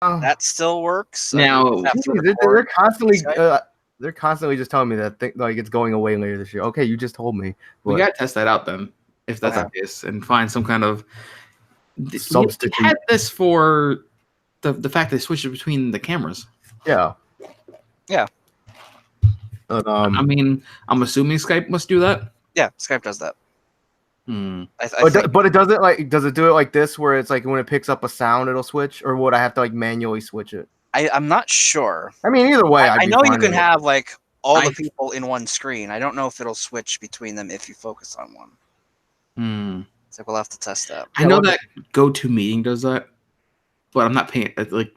that still works. Now they're constantly just telling me that like it's going away later this year. Okay, you just told me. We gotta test that out then, if that's the case, and find some kind of substitute. We had this for the fact they switched it between the cameras. Yeah. But, I mean, I'm assuming Skype must do that. Yeah, Skype does that. But it doesn't like. Does it do it like this, where it's like when it picks up a sound, it'll switch, or would I have to like manually switch it? I'm not sure. I mean, either way, I know you can have like all the people in one screen. I don't know if it'll switch between them if you focus on one. So we'll have to test that. I know that GoToMeeting does that, but I'm not paying like.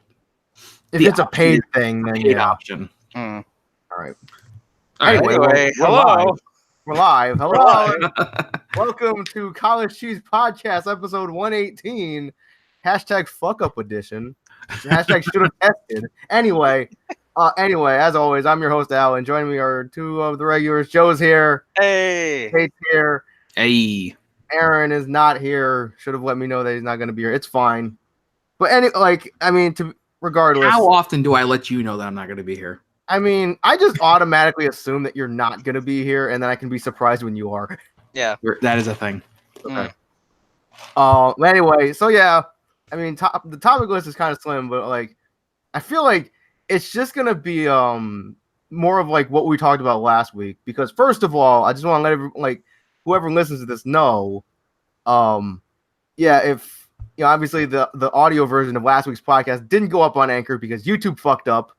If it's a paid thing, then paid option. All right. Anyway, hello. We're live. Hello. Welcome to College Cheese Podcast, episode 118. Hashtag fuck up edition. Hashtag should have tested. Anyway, as always, I'm your host, Al, and joining me are two of the regulars. Joe's here. Hey. Kate's here. Hey. Aaron is not here. Should have let me know that he's not going to be here. It's fine. But regardless. How often do I let you know that I'm not going to be here? I mean, I just automatically assume that you're not going to be here, and then I can be surprised when you are. Yeah. That is a thing. Okay. Anyway, so yeah, I mean, the topic list is kind of slim, but like, I feel like it's just going to be more of like what we talked about last week. Because first of all, I just want to let whoever listens to this know, if obviously the audio version of last week's podcast didn't go up on Anchor because YouTube fucked up.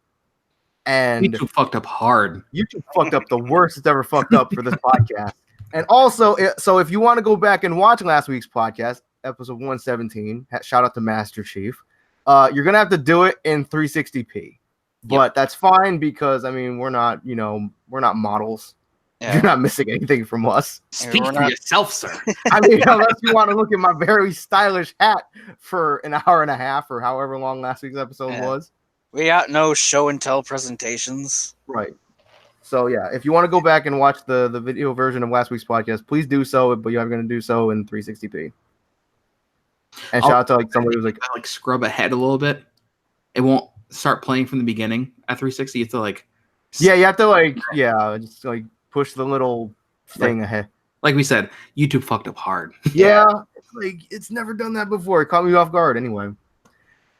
And YouTube fucked up hard. YouTube fucked up the worst it's ever fucked up for this podcast. And also, so if you want to go back and watch last week's podcast, episode 117, shout out to Master Chief, you're going to have to do it in 360p. But that's fine because, I mean, we're not models. Yeah. You're not missing anything from us. Speak for yourself, sir. I mean, unless you want to look at my very stylish hat for an hour and a half or however long last week's episode was. We got no show and tell presentations. Right. So, yeah, if you want to go back and watch the video version of last week's podcast, please do so, but you're going to do so in 360p. And shout out to somebody who's like scrub ahead a little bit. It won't start playing from the beginning at 360. You have to you have to just push the little thing ahead. Like we said, YouTube fucked up hard. Yeah. It's never done that before. It caught me off guard anyway.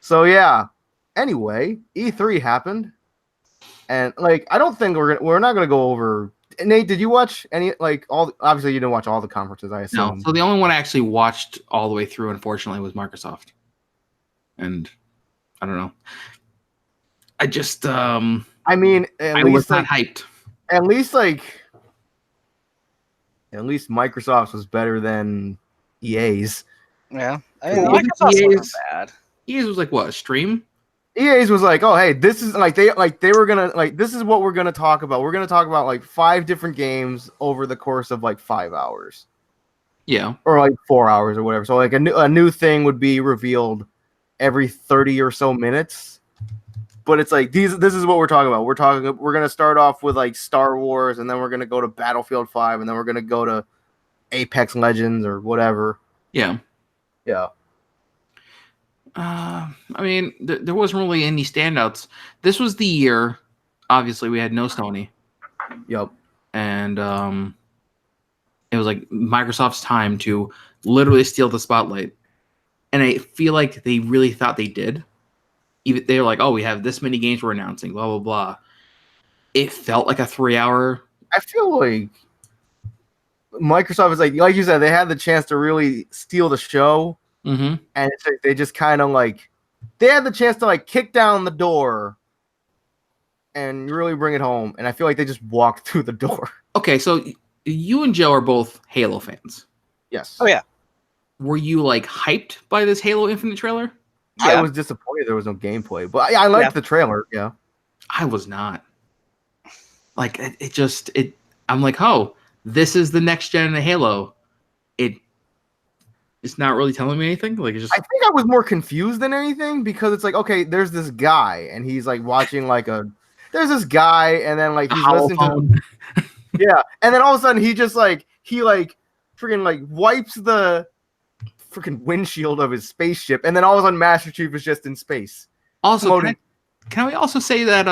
So, yeah. Anyway, E3 happened, and I don't think we're not gonna go over. Nate, did you watch any obviously you didn't watch all the conferences, I assume. No, so the only one I actually watched all the way through, unfortunately, was Microsoft, and I don't know. I just I mean, I was not hyped. At least Microsoft's was better than EA's. Yeah, I mean, Microsoft's wasn't bad. EA's was like what, a stream? EA's was like, oh hey, this is they were gonna this is what we're gonna talk about. We're gonna talk about 5 different games over the course of 5 hours. Yeah. Or 4 hours or whatever. So a new thing would be revealed every 30 or so minutes. But it's this is what we're talking about. We're gonna start off with Star Wars, and then we're gonna go to Battlefield 5, and then we're gonna go to Apex Legends or whatever. Yeah. Yeah. I mean, there wasn't really any standouts. This was the year, obviously, we had no Sony. Yep. And it was Microsoft's time to literally steal the spotlight. And I feel like they really thought they did. Even they were like, oh, we have this many games we're announcing, blah, blah, blah. It felt like a 3-hour. I feel like Microsoft is like you said, they had the chance to really steal the show. Mm-hmm. And they just kind of they had the chance to kick down the door and really bring it home. And I feel like they just walked through the door. Okay, so you and Joe are both Halo fans. Yes. Oh, yeah. Were you hyped by this Halo Infinite trailer? Yeah. I was disappointed there was no gameplay, but I liked the trailer. Yeah. I was not. I'm like, oh, this is the next gen of Halo. It's not really telling me anything. I think I was more confused than anything because it's okay, there's this guy and he's watching there's this guy and then he's listening to yeah, and then all of a sudden he just freaking wipes the freaking windshield of his spaceship, and then all of a sudden Master Chief is just in space. Also, can we also say that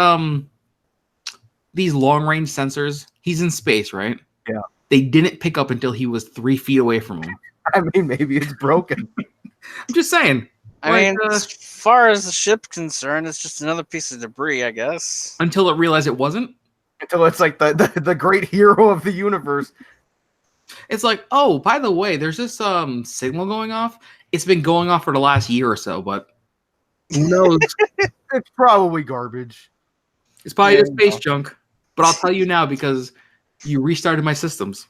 these long range sensors, he's in space, right? Yeah. They didn't pick up until he was 3 feet away from him. I mean, maybe it's broken. I'm just saying. I mean, as far as the ship's concerned, it's just another piece of debris, I guess. Until it realized it wasn't? Until it's like the great hero of the universe. It's like, oh, by the way, there's this signal going off. It's been going off for the last year or so, but who knows? It's probably garbage. It's probably the space junk. But I'll tell you now because you restarted my systems.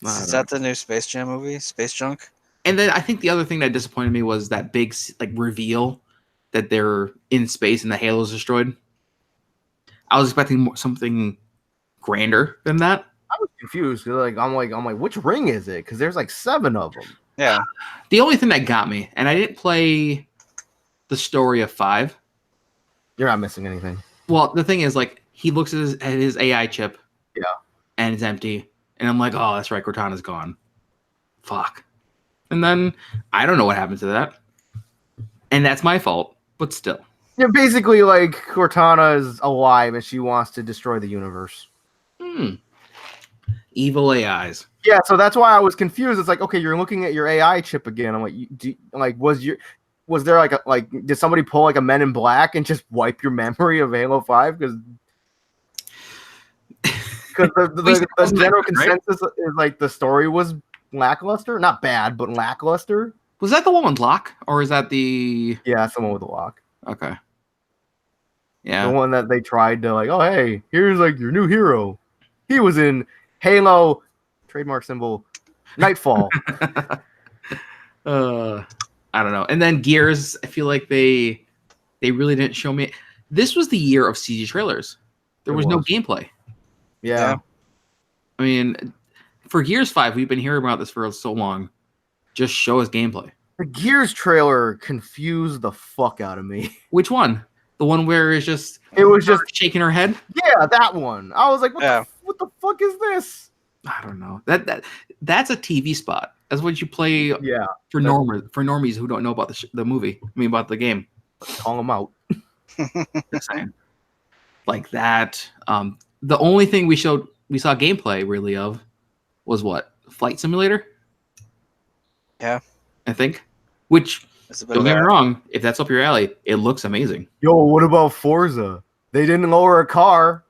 Is that the new Space Jam movie, Space Junk? And then I think the other thing that disappointed me was that big reveal that they're in space and the halo's destroyed. I was expecting something grander than that. I was confused. I'm like, which ring is it? Because there's like 7 of them. Yeah. The only thing that got me, and I didn't play the story of 5. You're not missing anything. Well, the thing is, like, he looks at his AI chip. Yeah. And it's empty. And I'm like, oh, that's right, Cortana's gone. Fuck. And then I don't know what happened to that. And that's my fault, but still. Yeah, basically, like, Cortana is alive and she wants to destroy the universe. Evil AIs. Yeah, so that's why I was confused. It's like, okay, you're looking at your AI chip again. I'm like, was there did somebody pull like a Men in Black and just wipe your memory of Halo 5? Because the general consensus is like the story was lackluster, not bad, but lackluster. Was that the one with Locke, or is that the? Yeah, someone with a lock. Okay. Yeah, the one that they tried to like, oh hey, here's like your new hero. He was in Halo, trademark symbol, Nightfall. I don't know. And then Gears, I feel like they really didn't show me. This was the year of CG trailers. There was no gameplay. Yeah. I mean, for Gears 5, we've been hearing about this for so long. Just show us gameplay. The Gears trailer confused the fuck out of me. Which one? The one where it was just shaking her head? Yeah, that one. I was like, what the fuck is this? I don't know. That's a TV spot. That's what you play for normies who don't know about the movie. I mean, about the game. Call them out. Just saying. Like that. The only thing we saw gameplay really of was what? Flight Simulator? Yeah. I think. Which, don't get me wrong, if that's up your alley, it looks amazing. Yo, what about Forza? They didn't lower a car.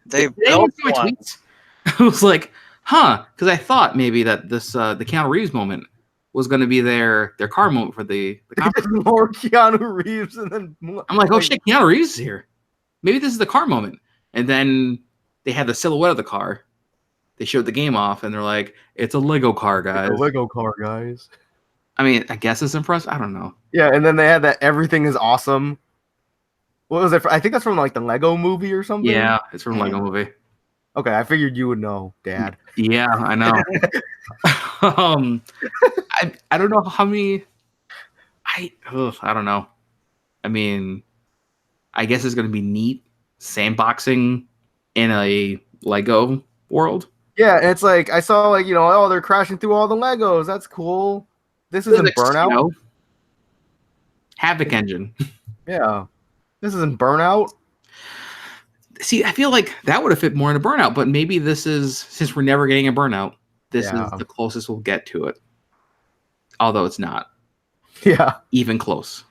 They built one. Tweets? I was like, huh? Because I thought maybe that this the Keanu Reeves moment was going to be their car moment for the conference. More Keanu Reeves, and then I'm like, oh shit, Keanu Reeves is here. Maybe this is the car moment. And then they had the silhouette of the car. They showed the game off, and they're like, it's a Lego car, guys. It's a Lego car, guys. I mean, I guess it's impressive. I don't know. Yeah, and then they had that everything is awesome. What was it? I think that's from like the Lego movie or something. Yeah, it's from Lego movie. Okay, I figured you would know, Dad. Yeah, I know. I don't know how many. I don't know. I mean, I guess it's gonna be neat sandboxing in a Lego world. Yeah, and it's like I saw like they're crashing through all the Legos. That's cool. This isn't Burnout. Havoc Engine. Yeah, this isn't Burnout. See, I feel like that would have fit more into Burnout, but maybe this is, since we're never getting a Burnout, this is the closest we'll get to it. Although it's not. Yeah. Even close.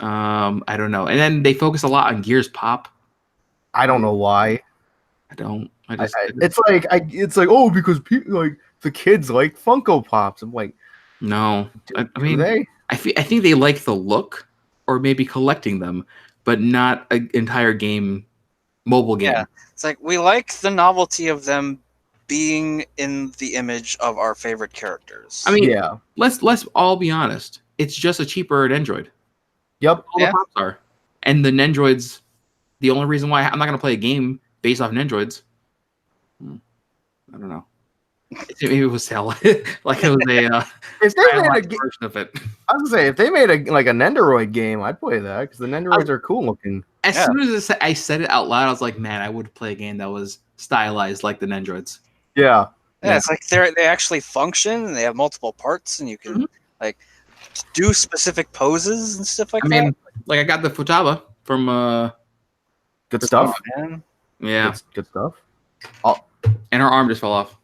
I don't know. And then they focus a lot on Gears Pop. I don't know why. I don't. It's like oh, because people like the kids like Funko Pops. I'm like, no. I mean, I think they like the look, or maybe collecting them, but not an entire mobile game. Yeah, it's like we like the novelty of them being in the image of our favorite characters. I mean, let's all be honest. It's just a cheaper Android. Yep. All the Pops are, and the Nendroids. The only reason why I'm not going to play a game based off Nendroids. I don't know. Maybe it was hell. Like it was a if they made a version of it. I was gonna say if they made a Nendoroid game, I'd play that because the Nendoroids are cool looking. As soon as I said it out loud, I was like, man, I would play a game that was stylized like the Nendroids. Yeah. Yeah, it's like they actually function and they have multiple parts and you can like do specific poses and stuff like I that? mean, like I got the Futaba from Good stuff. Man. yeah, Good stuff. and her arm just fell off.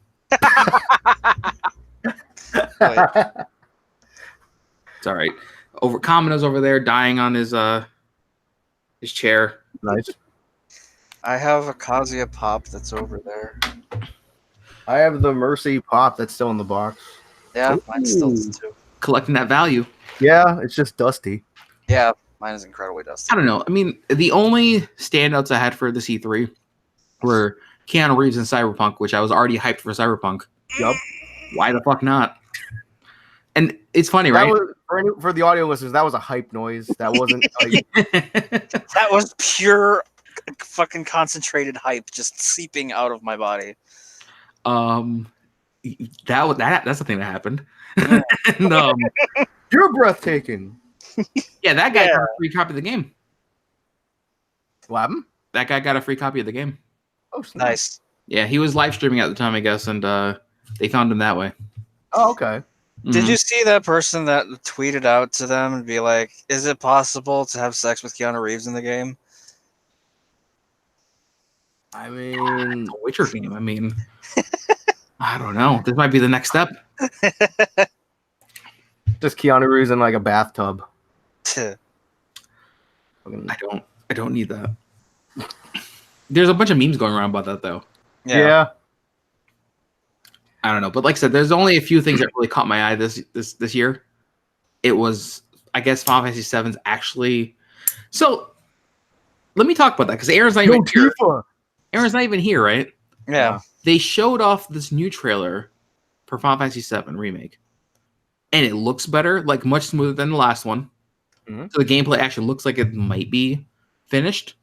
It's all right. Kamina's over there dying on his chair. Nice. I have a Kazuya pop that's over there. I have the Mercy pop that's still in the box. Yeah, mine still is too. Collecting that value. Yeah, it's just dusty. Yeah, mine is incredibly dusty. I don't know. I mean, the only standouts I had for the C3 were Keanu Reeves and Cyberpunk, which I was already hyped for Cyberpunk. Yup. Why the fuck not? And it's funny, That right? was, for the audio listeners, that was a hype noise. That wasn't like, That was pure fucking concentrated hype just seeping out of my body. That's the thing that happened. Yeah. And, you're breathtaking. yeah, that guy Yeah. got a free copy of the game. What happened? That guy got a free copy of the game. Oh, snap. Nice. Yeah, he was live streaming at the time, I guess, and they found him that way. Oh, okay. Did Mhm. you see that person that tweeted out to them and be like, is it possible to have sex with Keanu Reeves in the game? I mean, The Witcher game? I mean, I don't know. This might be the next step. just Keanu Reeves in like a bathtub. I don't need that. There's a bunch of memes going around about that though. Yeah. I don't know, but like I said, there's only a few things that really caught my eye this year. It was, I guess, Final Fantasy VII's actually. So let me talk about that because Aaron's not even here. Tifa. Aaron's not even here, right? Yeah. They showed off this new trailer for Final Fantasy VII Remake, and it looks better, like much smoother than the last one. Mm-hmm. So the gameplay actually looks like it might be finished.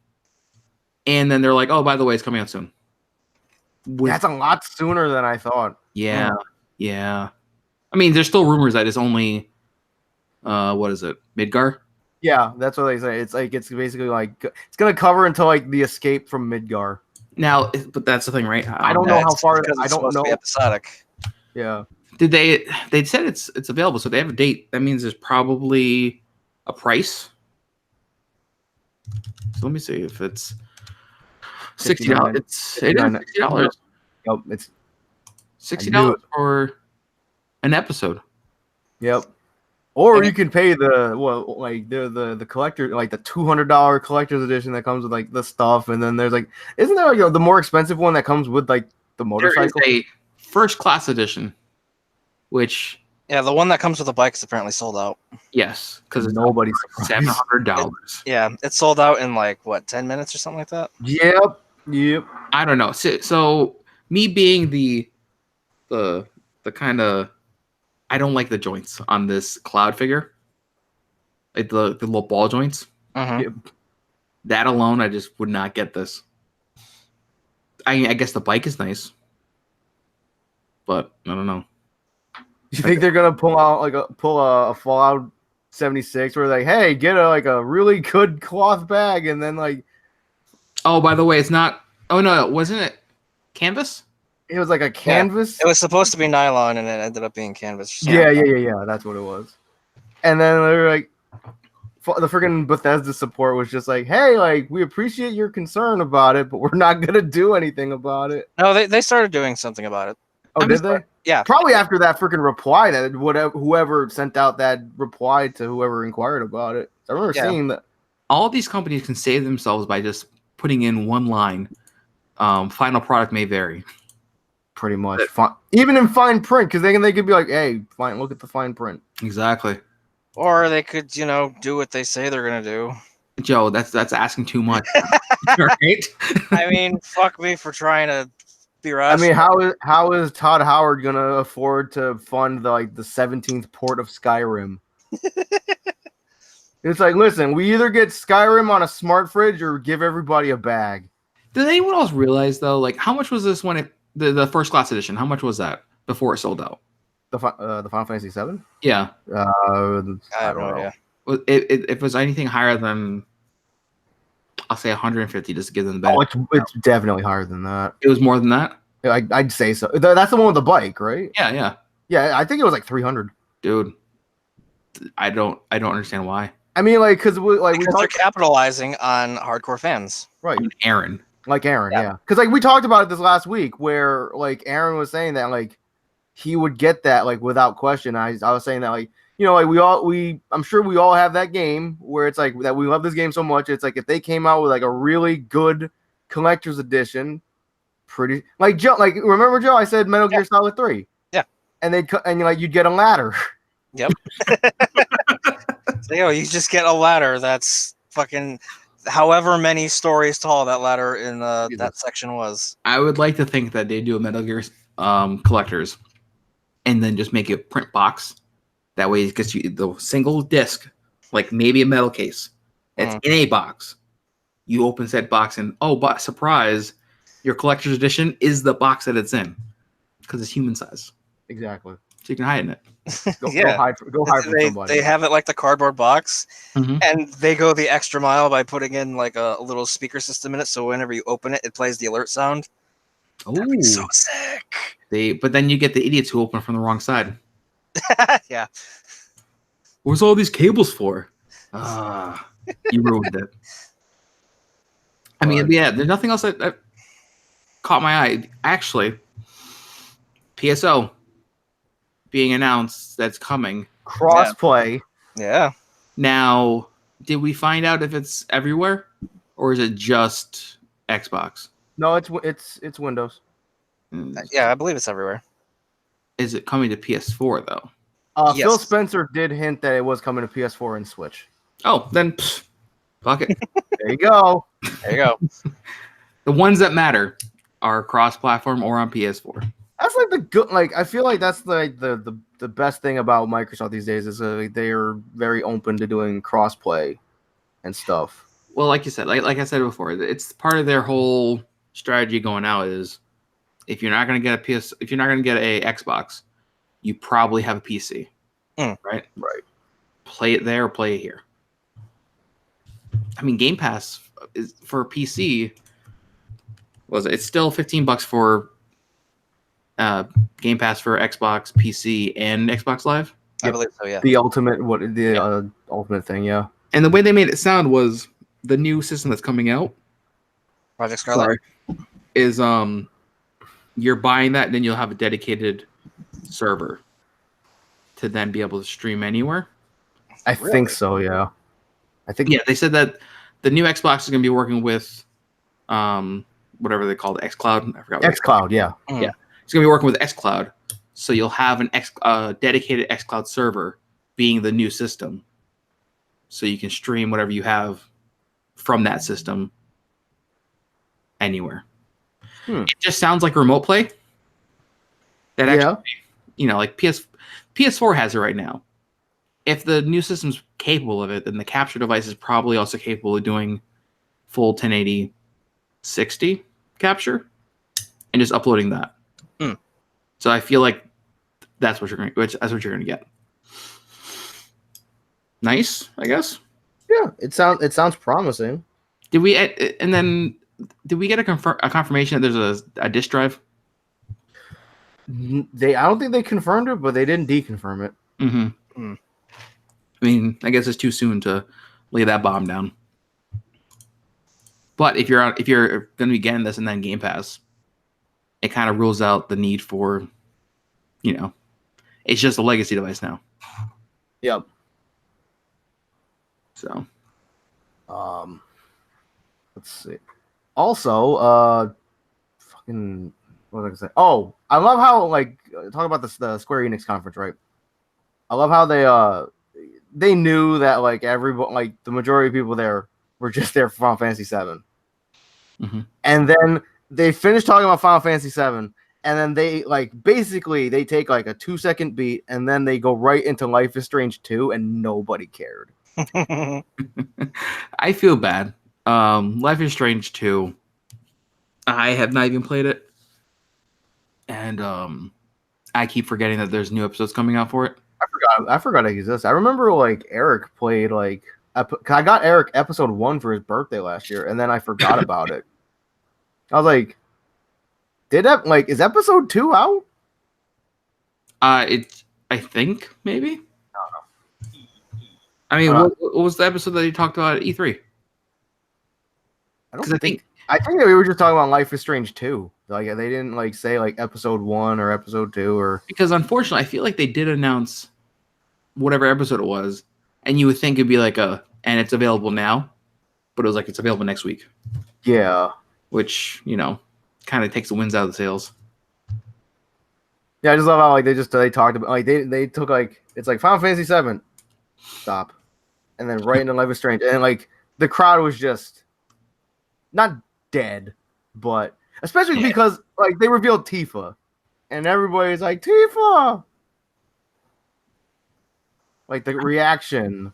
And then they're like, "Oh, by the way, it's coming out soon." That's a lot sooner than I thought. Yeah, yeah. I mean, there's still rumors that it's only, what is it, Midgar? Yeah, that's what they say. It's like it's basically like it's gonna cover until like the escape from Midgar. Now, but that's the thing, right? I don't know how far. because I it's don't supposed to be know. episodic. Yeah. Did they said it's available, so they have a date. That means there's probably a price. So let me see if it's $60. It is $60. Yep. It's $60 for an episode. Yep. Or you can pay the collector, like the $200 collector's edition that comes with like the stuff, and then there's like, isn't there like the more expensive one that comes with like the motorcycle? There is a first class edition, which Yeah, the one that comes with the bike is apparently sold out. yes, because it's Nobody's surprised. $700. Yeah, it's sold out in like, what, 10 minutes or something like that? Yep. I don't know. So me being the kind of, I don't like the joints on this Cloud figure, like the little ball joints. Mm-hmm. That alone, I just would not get this. I guess the bike is nice, but I don't know. You think they're gonna pull a Fallout 76 where like, hey, get a really good cloth bag, and then like, Oh, by the way, it's not. Oh no, wasn't it canvas? it was like a canvas. It was supposed to be nylon, and it ended up being canvas. Yeah. That's what it was. And then they were like, the freaking Bethesda support was just like, hey, like we appreciate your concern about it, but we're not gonna do anything about it. No, they started doing something about it. Oh, did they? Yeah. Probably after that freaking reply that whoever sent out that reply to whoever inquired about it. I remember seeing that. All of these companies can save themselves by just putting in one line. Final product may vary. Pretty much. Even in fine print, because they could be like, hey, fine, look at the fine print. Exactly. Or they could, do what they say they're gonna do. Joe, that's asking too much. Right? I mean, fuck me for trying to be I rational. mean, how is Todd Howard gonna afford to fund the 17th port of Skyrim? It's like, listen, we either get Skyrim on a smart fridge or give everybody a bag. Did anyone else realize though, like how much was this when the first class edition? How much was that before it sold out? The Final Fantasy VII? Yeah. I have no idea. If it was anything higher than, I'll say 150, just to give them the Oh, benefit. it's definitely higher than that. It was more than that. I'd say so. That's the one with the bike, right? Yeah. Yeah, I think it was like 300. Dude, I don't understand why. I mean, like, because they're capitalizing on hardcore fans, right? Aaron, yeah. Because like we talked about it this last week, where like Aaron was saying that like he would get that like without question. I was saying that like like I'm sure we all have that game where it's like that we love this game so much. It's like if they came out with like a really good collector's edition, pretty like Joe, like remember Joe? I said Metal Gear Solid 3. Yeah, and you'd get a ladder. Yep. So, you just get a ladder that's fucking however many stories tall that ladder in that section was. I would like to think that they do a Metal Gear collectors, and then just make it print box. That way, it gets you the single disc, like maybe a metal case. It's in a box. You open said box, and but surprise, your collector's edition is the box that it's in, because it's human size. Exactly. So you can hide in it. Go hide from somebody. They have it like the cardboard box, and they go the extra mile by putting in like a little speaker system in it. So whenever you open it, it plays the alert sound. That'd be so sick. But then you get the idiots who open from the wrong side. Yeah. What's all these cables for? You ruined it. I mean, yeah, there's nothing else that caught my eye. Actually, PSO being announced that's coming. Crossplay. Yeah. Now, did we find out if it's everywhere or is it just Xbox? No, it's Windows. Yeah, I believe it's everywhere. Is it coming to PS4 though? Yes. Phil Spencer did hint that it was coming to PS4 and Switch. Oh, then fuck it. There you go. There you go. The ones that matter are cross-platform or on PS4. That's like the good. Like I feel like that's like the best thing about Microsoft these days is they are very open to doing crossplay and stuff. Well, like you said, like I said before, it's part of their whole strategy going out is if you're not going to get if you're not going to get a Xbox, you probably have a PC, right? Right. Play it there or play it here. I mean, Game Pass is for PC. It's still $15 for Game Pass for Xbox, PC, and Xbox Live? I believe so, yeah. The ultimate ultimate thing, yeah. And the way they made it sound was the new system that's coming out, Project Scarlet, is you're buying that, and then you'll have a dedicated server to then be able to stream anywhere. I think so, yeah. They said that the new Xbox is going to be working with whatever they call it, xCloud. I forgot. xCloud, yeah. Yeah. It's going to be working with xCloud. So you'll have an dedicated xCloud server being the new system. So you can stream whatever you have from that system anywhere. It just sounds like remote play. That actually, like PS4 has it right now. If the new system's capable of it, then the capture device is probably also capable of doing full 1080 60 capture and just uploading that. So I feel like that's what you're going to get. Nice, I guess. Yeah, it sounds promising. Did we get a confirmation that there's a disk drive? I don't think they confirmed it, but they didn't deconfirm it. I mean, I guess it's too soon to lay that bomb down. But if you're going to be getting this and then Game Pass, it kind of rules out the need for, it's just a legacy device now. Yep. So, let's see. Also, fucking, what was I gonna say? Oh, I love how talk about the Square Enix conference, right? I love how they knew that everybody, the majority of people there were just there for Final Fantasy VII. And then they finished talking about Final Fantasy VII, and then they basically they take a 2-second beat, and then they go right into Life is Strange 2, and nobody cared. I feel bad. Life is Strange 2. I have not even played it, and I keep forgetting that there's new episodes coming out for it. I forgot it exists. I remember Eric played I got Eric episode 1 for his birthday last year, and then I forgot about it. I was like, is episode 2 out? I think maybe. I don't know. I mean, what was the episode that he talked about at E3? I think that we were just talking about Life is Strange 2. Like they didn't like say like episode 1 or episode 2 or because unfortunately I feel like they did announce whatever episode it was, and you would think it'd be like and it's available now, but it was like it's available next week. Yeah. Which, kind of takes the winds out of the sails. Yeah, I just love how like they talked about like they took like it's like Final Fantasy 7. Stop. And then right into Life is Strange. And like the crowd was just not dead, but especially because like they revealed Tifa. And everybody's like, Tifa! Like the reaction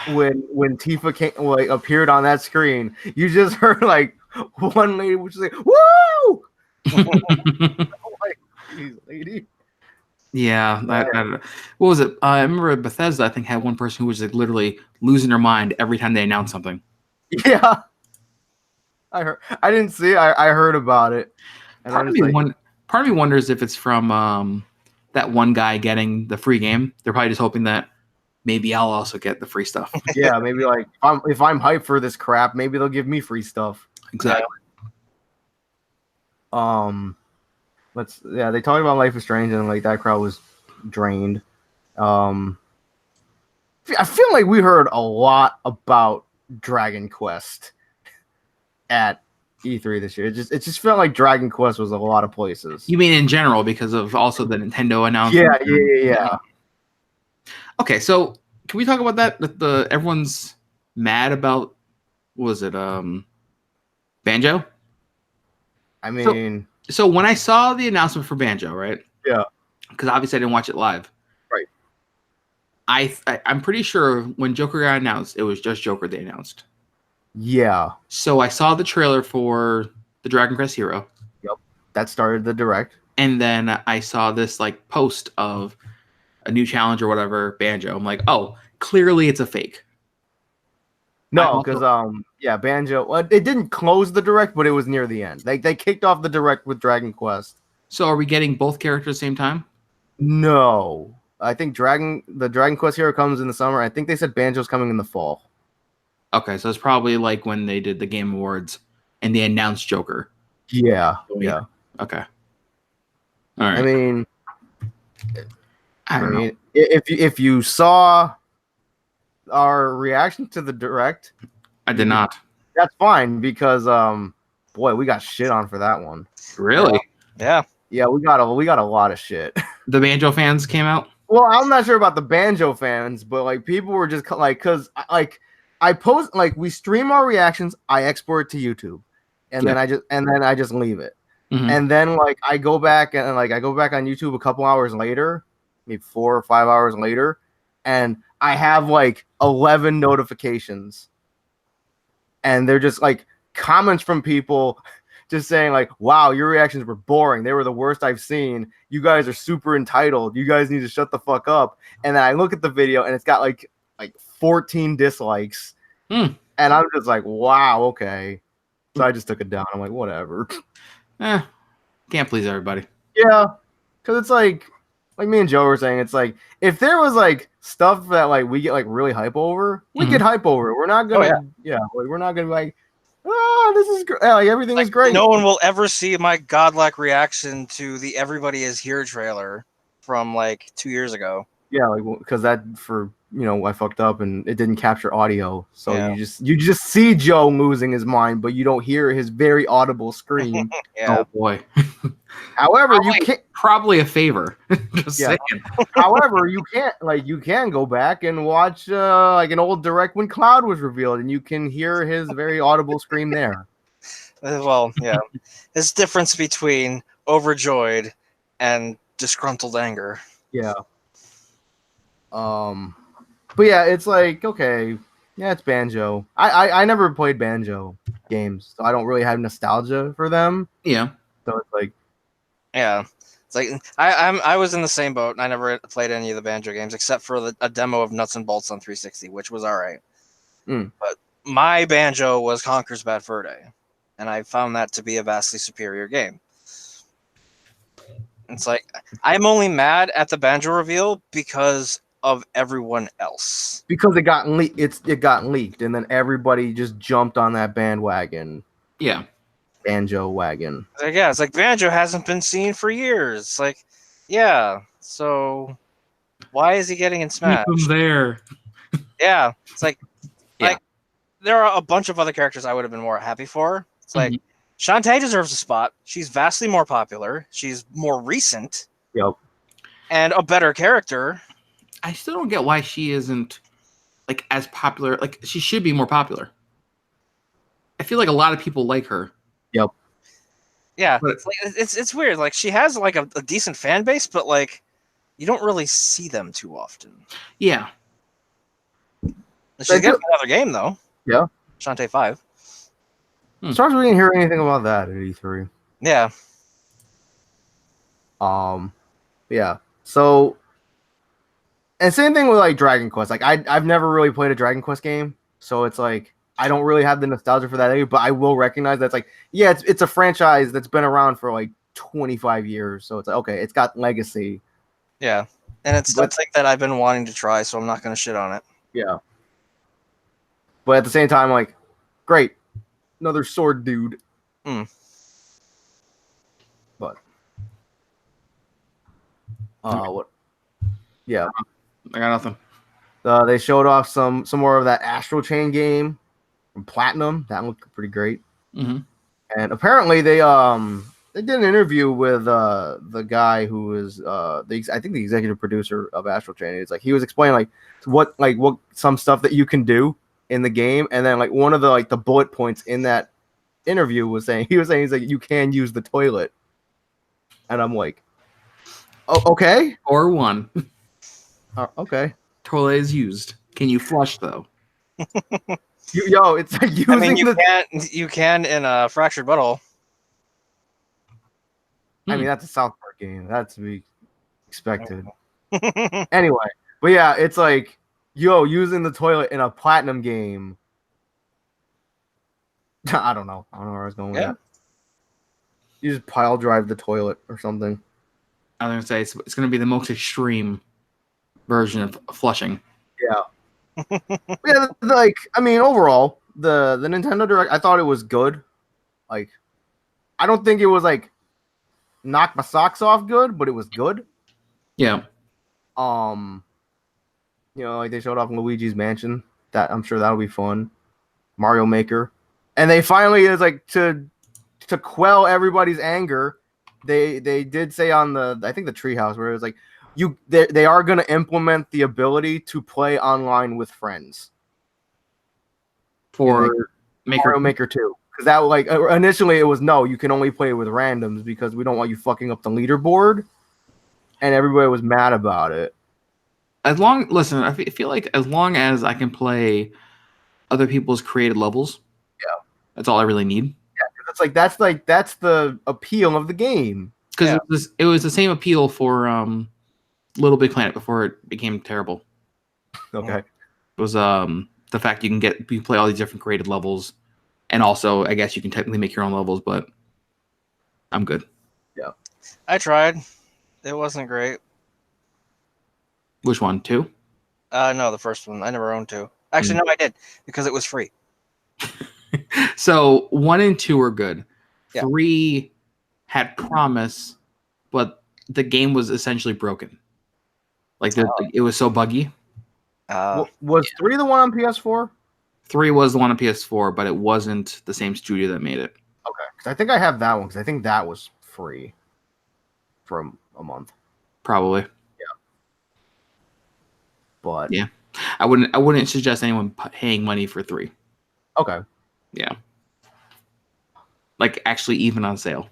when Tifa appeared on that screen, you just heard like one lady which was like, woo! Lady. Yeah, what was it? I remember Bethesda, I think, had one person who was like literally losing their mind every time they announced something. Yeah, I heard. I didn't see. I heard about it. And part of me wonders if it's from that one guy getting the free game. They're probably just hoping that maybe I'll also get the free stuff. Yeah, maybe like if I'm hyped for this crap, maybe they'll give me free stuff. Exactly. They talked about Life is Strange and like that crowd was drained. I feel like we heard a lot about Dragon Quest at E3 this year. It just felt like Dragon Quest was a lot of places. You mean in general because of also the Nintendo announcement? Yeah. Okay, so can we talk about that? Everyone's mad about, what was it, Banjo? I mean... So when I saw the announcement for Banjo, right? Yeah. Because obviously I didn't watch it live. Right. I'm pretty sure when Joker got announced, it was just Joker they announced. Yeah. So I saw the trailer for the Dragon Quest Hero. Yep. That started the direct. And then I saw this like post of a new challenge or whatever, Banjo. I'm like, oh, clearly it's a fake. No, because Banjo. Well, it didn't close the direct, but it was near the end. They kicked off the direct with Dragon Quest. So are we getting both characters at the same time? No, I think the Dragon Quest Hero comes in the summer. I think they said Banjo's coming in the fall. Okay, so it's probably like when they did the Game Awards and they announced Joker. Yeah. Yeah. Okay. All right. I mean, I don't know. If you saw our reaction to the direct, I did not. That's fine because boy, we got shit on for that one. Really? Yeah. Yeah, we got a lot of shit. The Banjo fans came out? Well, I'm not sure about the Banjo fans, but like people were just like, cause like I post, like we stream our reactions, I export it to YouTube, and then I just leave it, and then like I go back on YouTube a couple hours later, maybe 4 or 5 hours later, and I have like 11 notifications, and they're just like comments from people just saying like, wow, your reactions were boring. They were the worst I've seen. You guys are super entitled. You guys need to shut the fuck up. And then I look at the video and it's got like 14 dislikes. And I'm just like, wow, okay. So I just took it down. I'm like, whatever. Can't please everybody. Yeah. Cause it's like me and Joe were saying, it's like, if there was like stuff that like we get like really hype over, we get hype over it. We're not gonna, we're not gonna be like, this is great. Like everything is great. No one will ever see my godlike reaction to the Everybody Is Here trailer from like 2 years ago. Yeah, like because that I fucked up and it didn't capture audio, so you just see Joe losing his mind, but you don't hear his very audible scream. Oh boy. However, you can't. Probably a favor. Just saying. However, you can go back and watch like an old direct when Cloud was revealed, and you can hear his very audible scream there. Well, yeah, there's difference between overjoyed and disgruntled anger. Yeah. But yeah, it's like, okay, yeah, it's Banjo. I never played Banjo games, so I don't really have nostalgia for them. Yeah. So it's like, yeah, it's like I was in the same boat, and I never played any of the Banjo games except for a demo of Nuts and Bolts on 360, which was all right. But my Banjo was Conker's Bad Fur Day, and I found that to be a vastly superior game. It's like I'm only mad at the Banjo reveal because of everyone else. Because it got leaked, and then everybody just jumped on that bandwagon. Yeah. Banjo wagon. Like, yeah, it's like Banjo hasn't been seen for years. It's like, yeah, so why is he getting in Smash? Keep him there. Yeah, it's like, Yeah. like there are a bunch of other characters I would have been more happy for. It's like Shantae deserves a spot. She's vastly more popular. She's more recent. Yep. And a better character. I still don't get why she isn't like as popular. Like she should be more popular. I feel like a lot of people like her. Yep. Yeah, But- it's weird. Like she has like a decent fan base, but like you don't really see them too often. Yeah. She's getting another game though. Yeah. Shantae 5. As far as we didn't hear anything about that at E3. Yeah. Yeah. So, and same thing with like Dragon Quest. Like I've never really played a Dragon Quest game, so it's like I don't really have the nostalgia for that either, but I will recognize that's like, yeah, it's a franchise that's been around for like 25 years. So it's like, okay, it's got legacy. Yeah. And it's something that I've been wanting to try, so I'm not going to shit on it. Yeah. But at the same time, like, great. Another sword dude. But. What? Yeah. I got nothing. They showed off some more of that Astral Chain game from Platinum. That looked pretty great. Mm-hmm. And apparently they did an interview with the guy who is I think the executive producer of Astral Chain. It's like he was explaining what some stuff that you can do in the game, and then like one of the bullet points in that interview was saying he's like you can use the toilet, and I'm like, oh okay, Or one. Okay. Toilet is used. Can you flush though? It's like using I mean, you can in a Fractured Butthole. I mean, that's a South Park game. That's to be expected. Anyway, but yeah, it's like, using the toilet in a Platinum game. I don't know where I was going with that. You just pile drive the toilet or something. I was gonna say it's gonna be the most extreme version of flushing. Yeah. Yeah, like, I mean, overall, the Nintendo Direct, I thought it was good. Like, I don't think it was like knock my socks off good, but it was good. Yeah. Like they showed off Luigi's Mansion. That I'm sure that'll be fun. Mario Maker. And they finally is like to quell everybody's anger. They did say on I think the Treehouse where it was like they are going to implement the ability to play online with friends For Mario Maker 2. Because that like initially it was no, you can only play with randoms because we don't want you fucking up the leaderboard, and everybody was mad about it. Listen, I feel like as long as I can play other people's created levels, yeah, that's all I really need. Yeah, it's that's the appeal of the game. Because it was the same appeal for Little Big Planet before it became terrible. Okay, it was the fact you can play all these different created levels, and also I guess you can technically make your own levels, but I'm good. Yeah, I tried. It wasn't great. Which one? 2? No, the first one. I never owned 2. Actually, no, I did because it was free. So 1 and 2 were good. Yeah. 3 had promise, but the game was essentially broken. Like it was so buggy. Was 3 the one on PS4? 3 was the one on PS4, but it wasn't the same studio that made it. Okay, because I think I have that one because I think that was free for a month. Probably. But yeah, I wouldn't suggest anyone paying money for 3. Okay. Yeah. Like actually even on sale.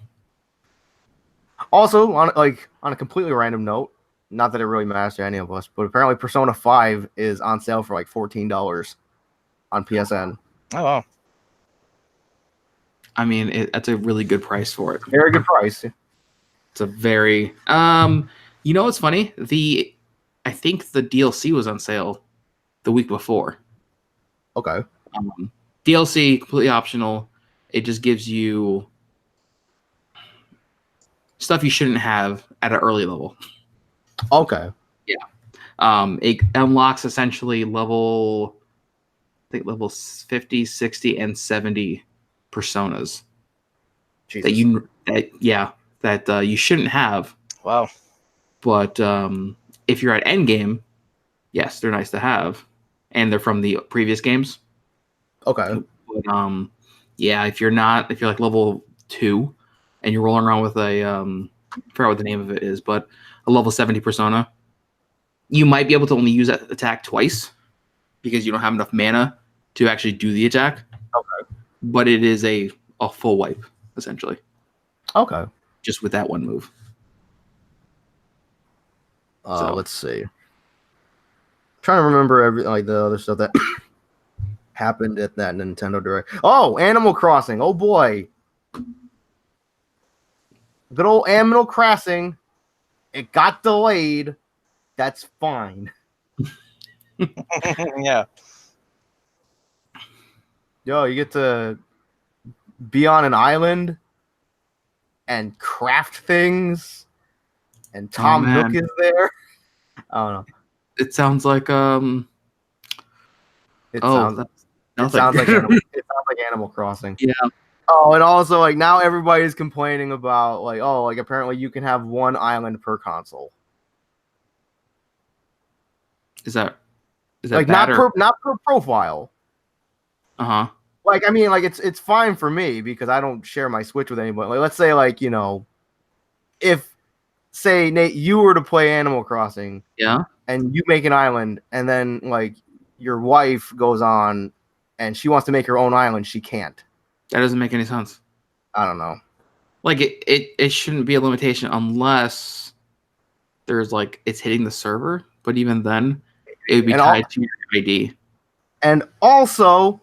Also, on a completely random note, not that it really matters to any of us, but apparently Persona 5 is on sale for like $14 on PSN. Oh wow. I mean, that's a really good price for it. Very good price. It's a very what's funny? I think the DLC was on sale the week before. Okay. DLC completely optional. It just gives you stuff you shouldn't have at an early level. Okay. Yeah. It unlocks essentially level 50, 60, and 70 personas Jesus. that you shouldn't have. Wow. But if you're at endgame, yes, they're nice to have, and they're from the previous games. Okay. But if you're like level 2 and you're rolling around with a I forgot what the name of it is, but a level 70 persona, you might be able to only use that attack twice because you don't have enough mana to actually do the attack. Okay. But it is a full wipe, essentially. Okay. Just with that one move. Let's see. I'm trying to remember the other stuff that happened at that Nintendo Direct. Oh, Animal Crossing. Oh boy. Good old Animal Crossing. It got delayed. That's fine. Yeah. Yo, you get to be on an island and craft things, and Tom Nook is there. I don't know. It sounds like It sounds like Animal Crossing. Yeah. Oh, and also like now everybody's complaining about like apparently you can have one island per console. Is that like not per profile? Uh-huh. Like I mean, like it's fine for me because I don't share my Switch with anybody. Like let's say like if say Nate you were to play Animal Crossing, yeah, and you make an island, and then like your wife goes on, and she wants to make her own island, she can't. That doesn't make any sense. I don't know. Like it shouldn't be a limitation unless there's like it's hitting the server, but even then it would be tied to your ID. And also,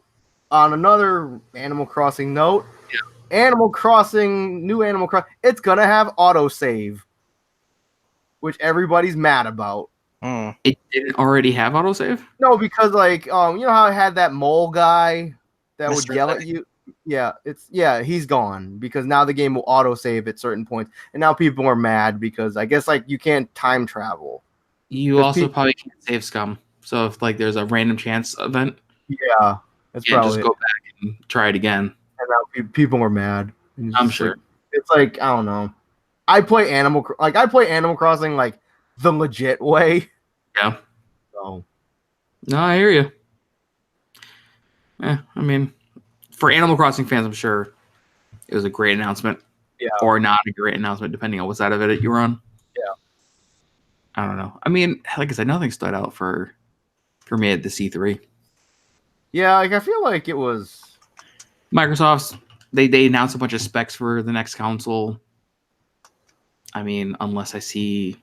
on another Animal Crossing note, new Animal Crossing, it's gonna have autosave, which everybody's mad about. It didn't already have autosave? No, because like you know how it had that mole guy that would yell at you? Yeah, he's gone because now the game will autosave at certain points, and now people are mad because I guess like you can't time travel. You also probably can't save scum. So if like there's a random chance event, that's probably just go back and try it again. And now people are mad. I'm sure. It's like I don't know. I play Animal Crossing like the legit way. Yeah. So. No, I hear you. I mean, for Animal Crossing fans, I'm sure it was a great announcement. Yeah. Or not a great announcement, depending on what side of it you were on. Yeah. I don't know. I mean, like I said, nothing stood out for me at the C3. Yeah, like I feel like it was Microsoft's. They announced a bunch of specs for the next console. I mean, unless I see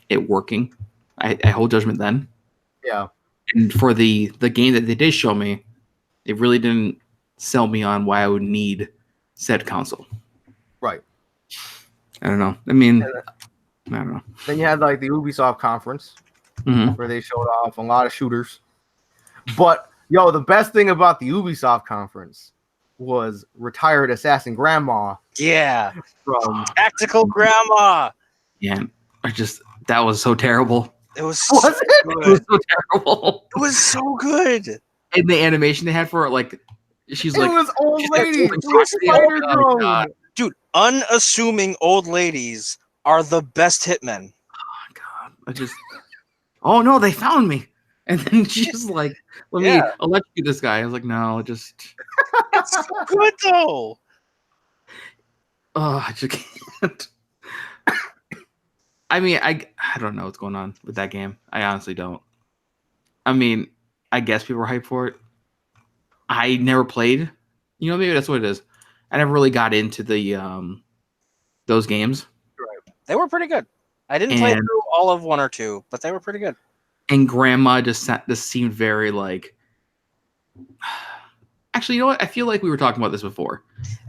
it working, I hold judgment then. Yeah. And for the game that they did show me, it really didn't sell me on why I would need said console. Right. I don't know. I mean, I don't know. Then you had like the Ubisoft conference where they showed off a lot of shooters. But yo, the best thing about the Ubisoft conference was retired assassin grandma. Yeah. From Tactical Grandma. Yeah. That was so terrible. It was so good. It was so terrible. It was so good. And the animation they had for it, like she's like it was old lady. Dude, unassuming old ladies are the best hitmen. Oh God. oh no, they found me. And then she's like, let me electrocute this guy. I was like, no, it's so good though. Oh, I just can't. I mean, I don't know what's going on with that game. I honestly don't. I mean, I guess people were hyped for it. I never played. Maybe that's what it is. I never really got into the those games. Right. They were pretty good. I didn't play through all of 1 or 2, but they were pretty good. And Grandma just seemed very like. Actually, you know what? I feel like we were talking about this before.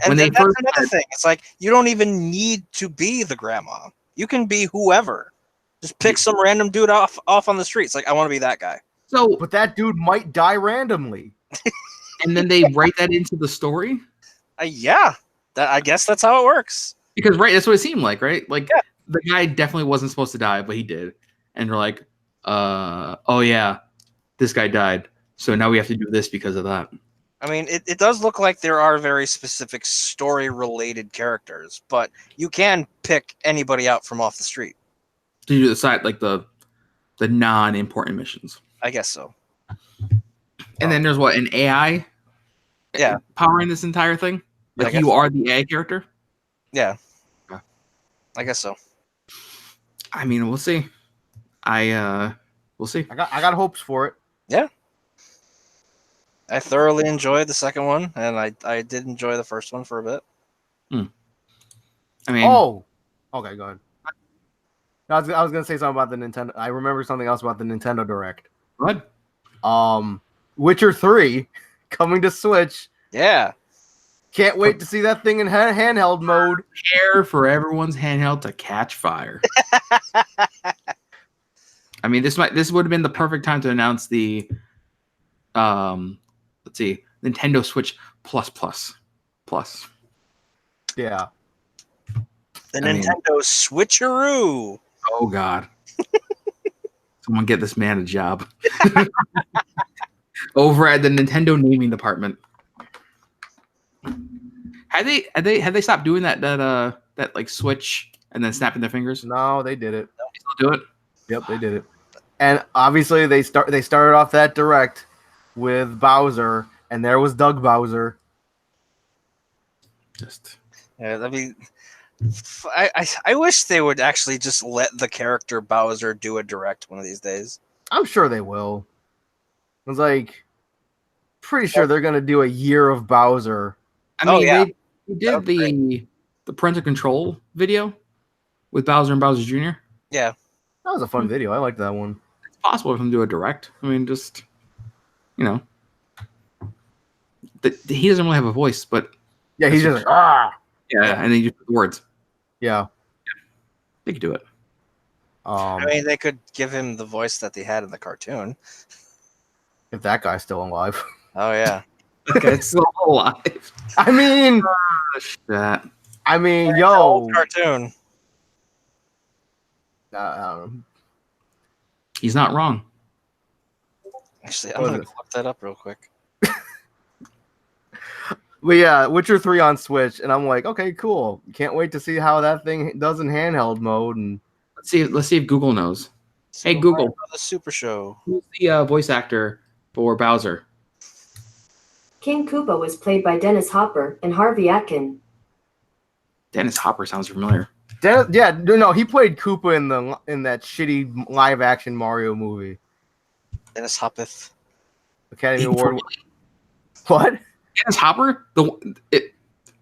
And that's another thing. It's like you don't even need to be the grandma. You can be whoever. Just pick some random dude off on the streets. Like I want to be that guy. So, but that dude might die randomly. And then they write that into the story. Yeah, I guess that's how it works. Because that's what it seemed like, right? Like the guy definitely wasn't supposed to die, but he did. And they're like, oh yeah, this guy died, so now we have to do this because of that. I mean, it does look like there are very specific story-related characters, but you can pick anybody out from off the street. To do the side, like the non-important missions. I guess so. And then there's what, an AI? Yeah. Powering this entire thing? Like you are the AI character? Yeah. Okay. I guess so. I mean, we'll see. We'll see. I got hopes for it. Yeah. I thoroughly enjoyed the second one, and I did enjoy the first one for a bit. I mean, okay, go ahead. I was gonna say something about the Nintendo. I remember something else about the Nintendo Direct. Go ahead. Witcher 3 coming to Switch. Yeah. Can't wait to see that thing in handheld mode. Prepare for everyone's handheld to catch fire. I mean, this would have been the perfect time to announce the let's see, Nintendo Switch Plus. Yeah. The Nintendo Switcheroo. Oh God. Someone get this man a job. Over at the Nintendo naming department. Had they stopped doing that like switch and then snapping their fingers? No, they did it. They still do it? Yep, they did it. And obviously they started off that Direct with Bowser, and there was Doug Bowser. Yeah, I mean, I wish they would actually just let the character Bowser do a Direct one of these days. I'm sure they will. I was like, pretty sure they're gonna do a year of Bowser. I mean, they did the parental control video with Bowser and Bowser Jr. Yeah, that was a fun video. I liked that one. It's possible for them to do a Direct. I mean, just he doesn't really have a voice, but yeah, he's just like, yeah, and then you put the words. Yeah, they could do it. I mean, they could give him the voice that they had in the cartoon. If that guy's still alive. Oh yeah. Okay, it's still alive. I mean, old cartoon. He's not wrong. Actually, I'm gonna look that up real quick. But yeah, Witcher 3 on Switch, and I'm like, okay, cool. Can't wait to see how that thing does in handheld mode. And let's see if Google knows. Hey Google, the Super Show. Who's the voice actor for Bowser? King Koopa was played by Dennis Hopper and Harvey Atkin. Dennis Hopper sounds familiar. He played Koopa in that shitty live action Mario movie. Dennis Hoppeth. Academy Award. What? Dennis Hopper?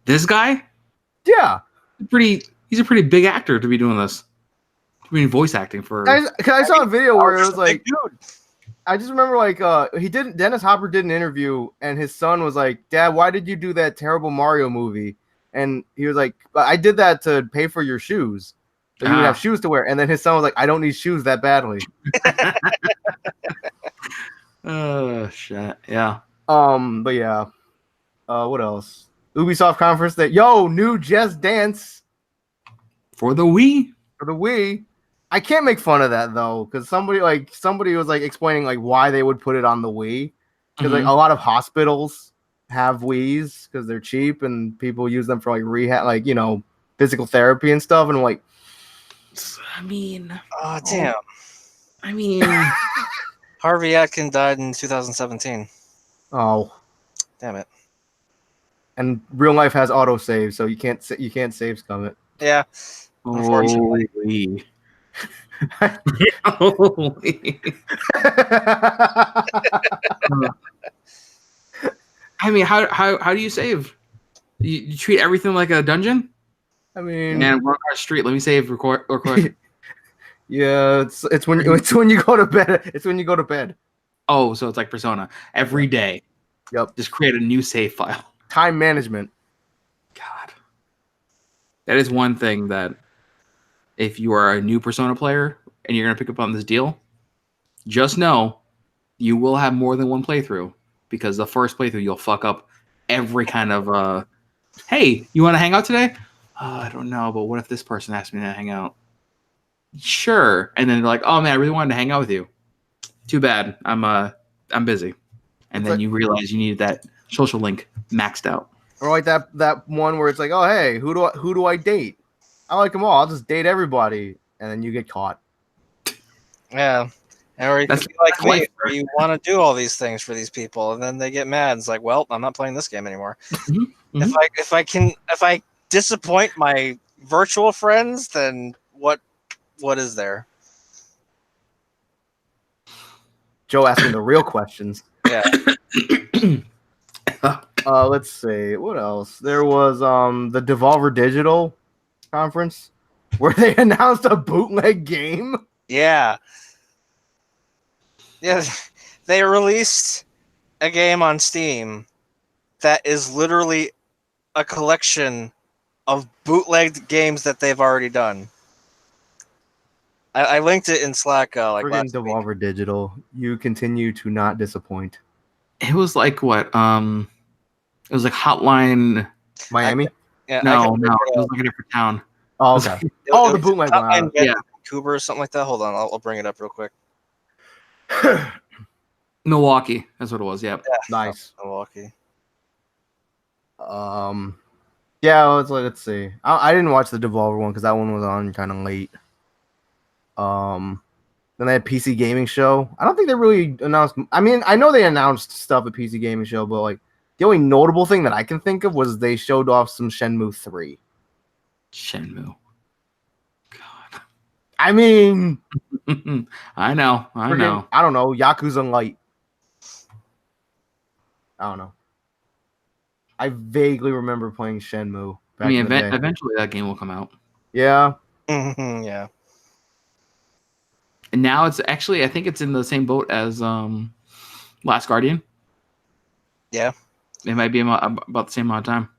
This guy? Yeah. He's a pretty big actor to be doing this. To be voice acting for. I saw a video where it was like, dude. I just remember Dennis Hopper did an interview, and his son was like, Dad, why did you do that terrible Mario movie? And he was like, I did that to pay for your shoes. So you would have shoes to wear. And then his son was like, I don't need shoes that badly. Oh shit. Yeah. But yeah. What else? Ubisoft conference new Just Dance. For the Wii. I can't make fun of that though, because somebody was like explaining like why they would put it on the Wii. Because like a lot of hospitals have Wiis because they're cheap and people use them for like rehab, like physical therapy and stuff. And I'm like, I mean, oh damn. I mean, Harvey Atkin died in 2017. Oh, damn it. And real life has autosave, so you can't save scum it. Yeah, unfortunately. Holy. I mean, how do you save? You treat everything like a dungeon? I mean, and we're on our street. Let me save. Record. Yeah, it's when you go to bed. It's when you go to bed. Oh, so it's like Persona. Every day. Yep. Just create a new save file. Time management. God. That is one thing that if you are a new Persona player and you're going to pick up on this deal, just know you will have more than one playthrough, because the first playthrough you'll fuck up every kind of, hey, you want to hang out today? I don't know, but what if this person asked me to hang out? sure. And then they're like, oh man, I really wanted to hang out with you. Too bad. I'm busy. And It's then like- you realize you needed that social link maxed out. Or like that one where it's like, oh hey, who do I date? I like them all. I'll just date everybody, and then you get caught. Yeah. Or you That's- could be like that's me, life. where you want to do all these things for these people, and then they get mad. It's like, well, I'm not playing this game anymore. Mhm. If I disappoint my virtual friends, then what is there? Joe asking the real questions. Yeah. Let's see what else. There was the Devolver Digital conference where they announced a bootleg game. Yeah. Yeah. They released a game on Steam that is literally a collection of bootlegged games that they've already done. I linked it in Slack like Friggin' last week. Devolver Digital, you continue to not disappoint. It was like what? It was like Hotline. Miami. Yeah, No, it was like a different town. Oh, okay. The bootleg one. Yeah, Yeah. Vancouver or something like that. Hold on, I'll bring it up real quick. Milwaukee. That's what it was. Yeah. Nice. Milwaukee. Yeah, let's see. I didn't watch the Devolver one because that one was on kind of late. Then they had PC Gaming Show. I don't think they really announced. I mean, I know they announced stuff at PC Gaming Show, but like the only notable thing that I can think of was they showed off some Shenmue 3. Shenmue. God. I mean, I know. I don't know. Yakuza Light. I don't know. I vaguely remember playing Shenmue back in the day. Eventually that game will come out. Yeah. Yeah. And now it's actually, I think it's in the same boat as Last Guardian. Yeah. It might be about the same amount of time.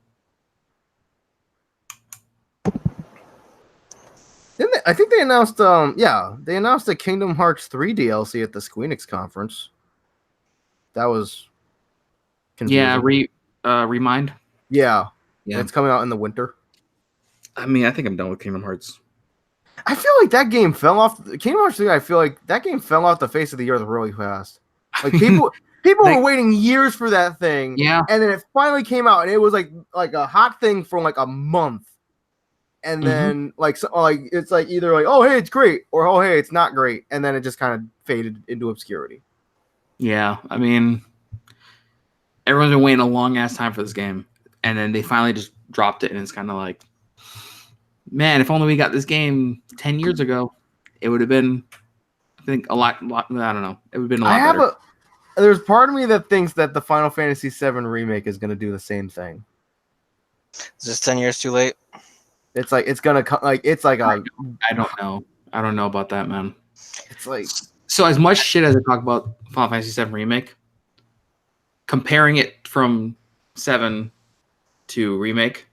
I think they announced they announced the Kingdom Hearts 3 DLC at the Squeenix conference. That was confusing. Yeah, Remind. Yeah. Yeah. It's coming out in the winter. I mean, I think I'm done with Kingdom Hearts. I feel like that game fell off Kingdom Hearts 3, I feel like that game fell off the face of the earth really fast. Like people were waiting years for that thing. Yeah. And then it finally came out and it was like a hot thing for like a month. And then it's like either like, oh hey, it's great, or oh hey, it's not great, and then it just kind of faded into obscurity. Yeah, I mean, everyone's been waiting a long ass time for this game, and then they finally just dropped it, and it's kind of like, man, if only we got this game 10 years ago, it would have been, I think, a lot. I don't know, it would have been a lot better. There's part of me that thinks that the Final Fantasy VII remake is going to do the same thing. Is this 10 years too late? It's like it's gonna like it's like a. I don't know. I don't know about that, man. It's like so as much shit as I talk about Final Fantasy VII remake, comparing it from 7 to remake.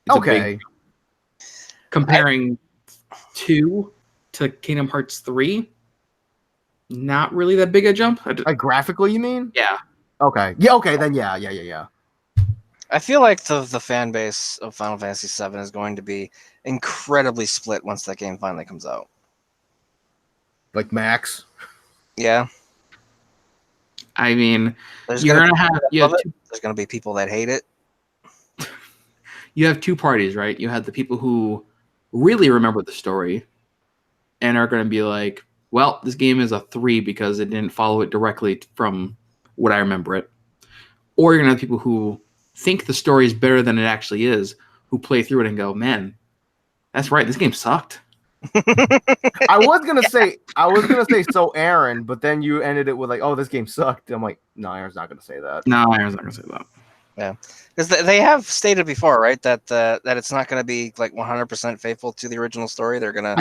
Okay. Comparing 2 to Kingdom Hearts 3, not really that big a jump. Like graphically, you mean? Yeah. Okay. Yeah. Okay. Then yeah. I feel like the fan base of Final Fantasy VII is going to be incredibly split once that game finally comes out. Like Max. Yeah. I mean, There's you're gonna gonna have there's gonna be people that hate it. You have two parties, right? You have the people who really remember the story and are going to be like, well, this game is a 3 because it didn't follow it directly from what I remember it. Or you're going to have people who think the story is better than it actually is, who play through it and go, man, that's right, this game sucked. I was gonna say so Aaron, but then you ended it with like, oh, this game sucked. I'm like, no, Aaron's not gonna say that. No, Aaron's not going to say that. Yeah, because they have stated before, right, that it's not going to be like 100% faithful to the original story. They're gonna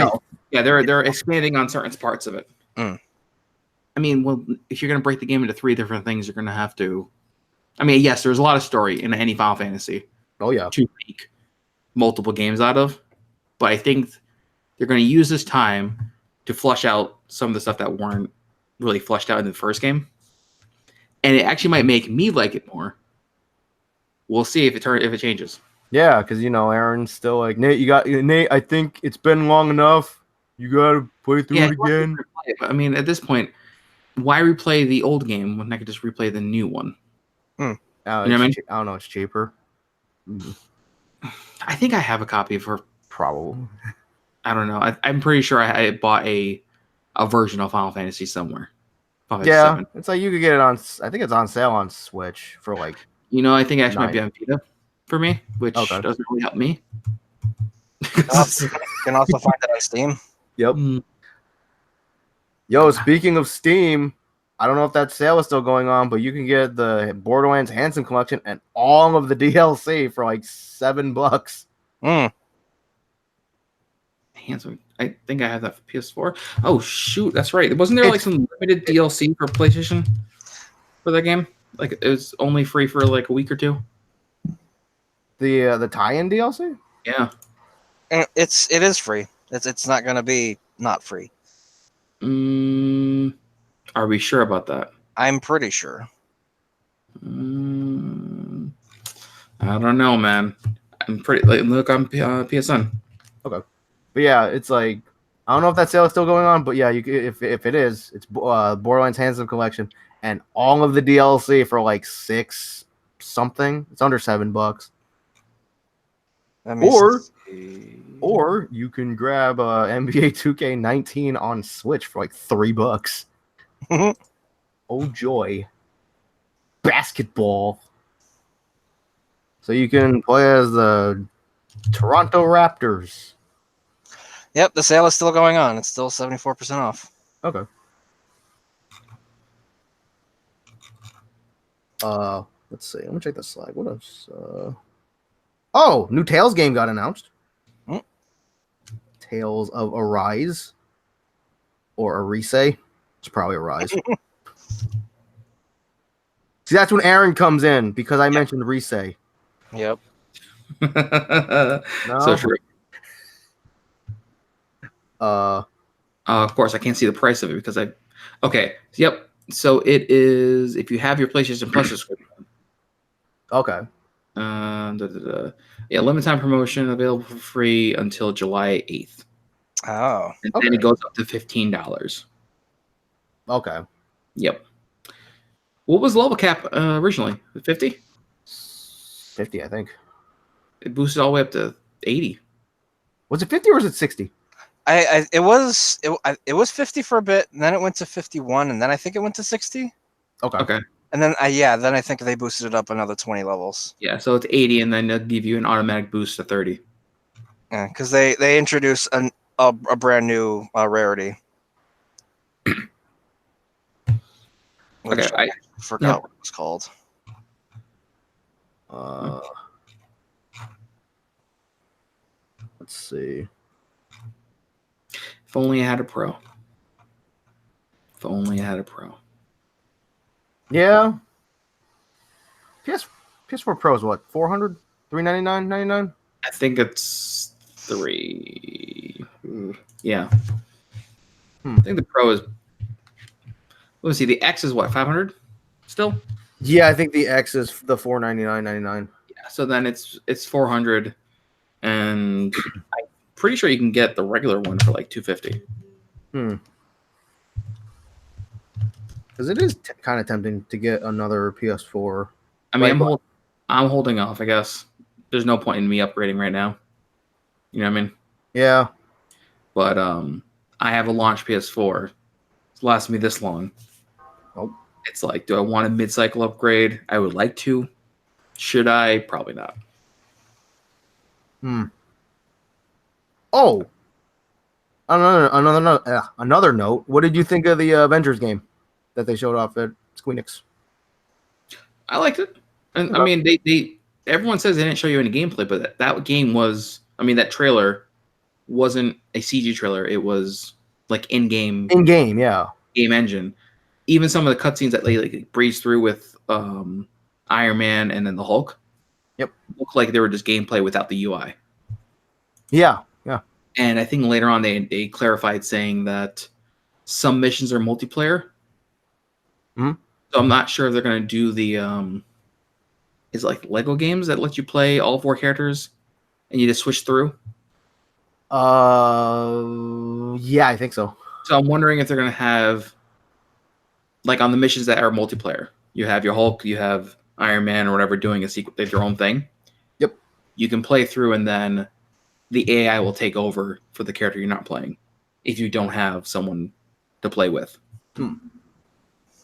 they're expanding on certain parts of it. Mm. I mean, well, if you're going to break the game into 3 different things, you're going to have to. I mean, yes, there's a lot of story in any Final Fantasy. Oh yeah, to make multiple games out of, but I think they're going to use this time to flush out some of the stuff that weren't really flushed out in the first game, and it actually might make me like it more. We'll see if it changes. yeah, because Aaron's still like, Nate. I think it's been long enough. You gotta play through it again. I mean, at this point, why replay the old game when I could just replay the new one? Oh, You know what I mean? I don't know. It's cheaper. I think I have a copy for. Probably. I don't know. I'm pretty sure I bought a version of Final Fantasy somewhere. Yeah, 7. It's like you could get it on. I think it's on sale on Switch for like. You know, I think it actually might be on Vita for me, which doesn't really help me. You can also find it on Steam. Yep. Yo, speaking of Steam, I don't know if that sale is still going on, but you can get the Borderlands Handsome Collection and all of the DLC for like $7. Handsome. I think I have that for PS4. Oh shoot, that's right. Wasn't there like some limited DLC for PlayStation for that game? Like it was only free for like a week or two. The tie-in DLC? Yeah. It is free. It's not gonna be not free. Are we sure about that? I'm pretty sure. I don't know, man. I'm pretty. Like, look on PSN. Okay, but yeah, it's like I don't know if that sale is still going on, but yeah, you if it is, it's Borderlands Handsome Collection and all of the DLC for like $6 something. It's under $7. Or you can grab NBA 2K19 on Switch for like $3. Oh joy. Basketball. So you can play as the Toronto Raptors. Yep, the sale is still going on. It's still 74% off. Okay. Let's see. Let me check the slide. What else? Oh, new Tales game got announced. Tales of Arise. Or Arise. It's probably Arise. See, that's when Aaron comes in because I mentioned Rise. Yep. No? So true. Of course, I can't see the price of it because I. Okay. Yep. So it is if you have your PlayStation Plus subscription. Okay. Yeah, limited time promotion available for free until July 8th. Oh. And then it goes up to $15. Okay. Yep. What was the level cap originally? 50? 50, I think. It boosted all the way up to 80. Was it 50 or was it 60? It was 50 for a bit, and then it went to 51, and then I think it went to 60. Okay. And then then I think they boosted it up another 20 levels. Yeah, so it's 80, and then they'll give you an automatic boost to 30. Yeah, because they introduced a brand new rarity. Which I forgot what it was called. Let's see. If only I had a Pro. If only I had a Pro. Yeah. PS4 Pro is what? $400? $399.99? I think it's 3. Yeah. I think the Pro is. Let's see. The X is what? 500 still? Yeah, I think the X is the $499.99. Yeah. So then it's 400, and I'm pretty sure you can get the regular one for like $250. Because it is kind of tempting to get another PS4. I mean, I'm holding off. I guess there's no point in me upgrading right now. You know what I mean? Yeah. But I have a launch PS4. It's lasted me this long. Oh. It's like, do I want a mid-cycle upgrade? I would like to. Should I? Probably not. Oh. Another note. What did you think of the Avengers game that they showed off at Squeenix? I liked it. And I mean, they everyone says they didn't show you any gameplay, but that game was. I mean, that trailer wasn't a CG trailer. It was like in-game, yeah, game engine. Even some of the cutscenes that they like breezed through with Iron Man and then the Hulk, looked like they were just gameplay without the UI. Yeah. And I think later on they clarified saying that some missions are multiplayer. So I'm not sure if they're going to do the is like Lego games that let you play all 4 characters and you just switch through. Yeah, I think so. So I'm wondering if they're gonna have, like, on the missions that are multiplayer, you have your Hulk, you have Iron Man or whatever doing their own thing. Yep. You can play through, and then the AI will take over for the character you're not playing if you don't have someone to play with. Who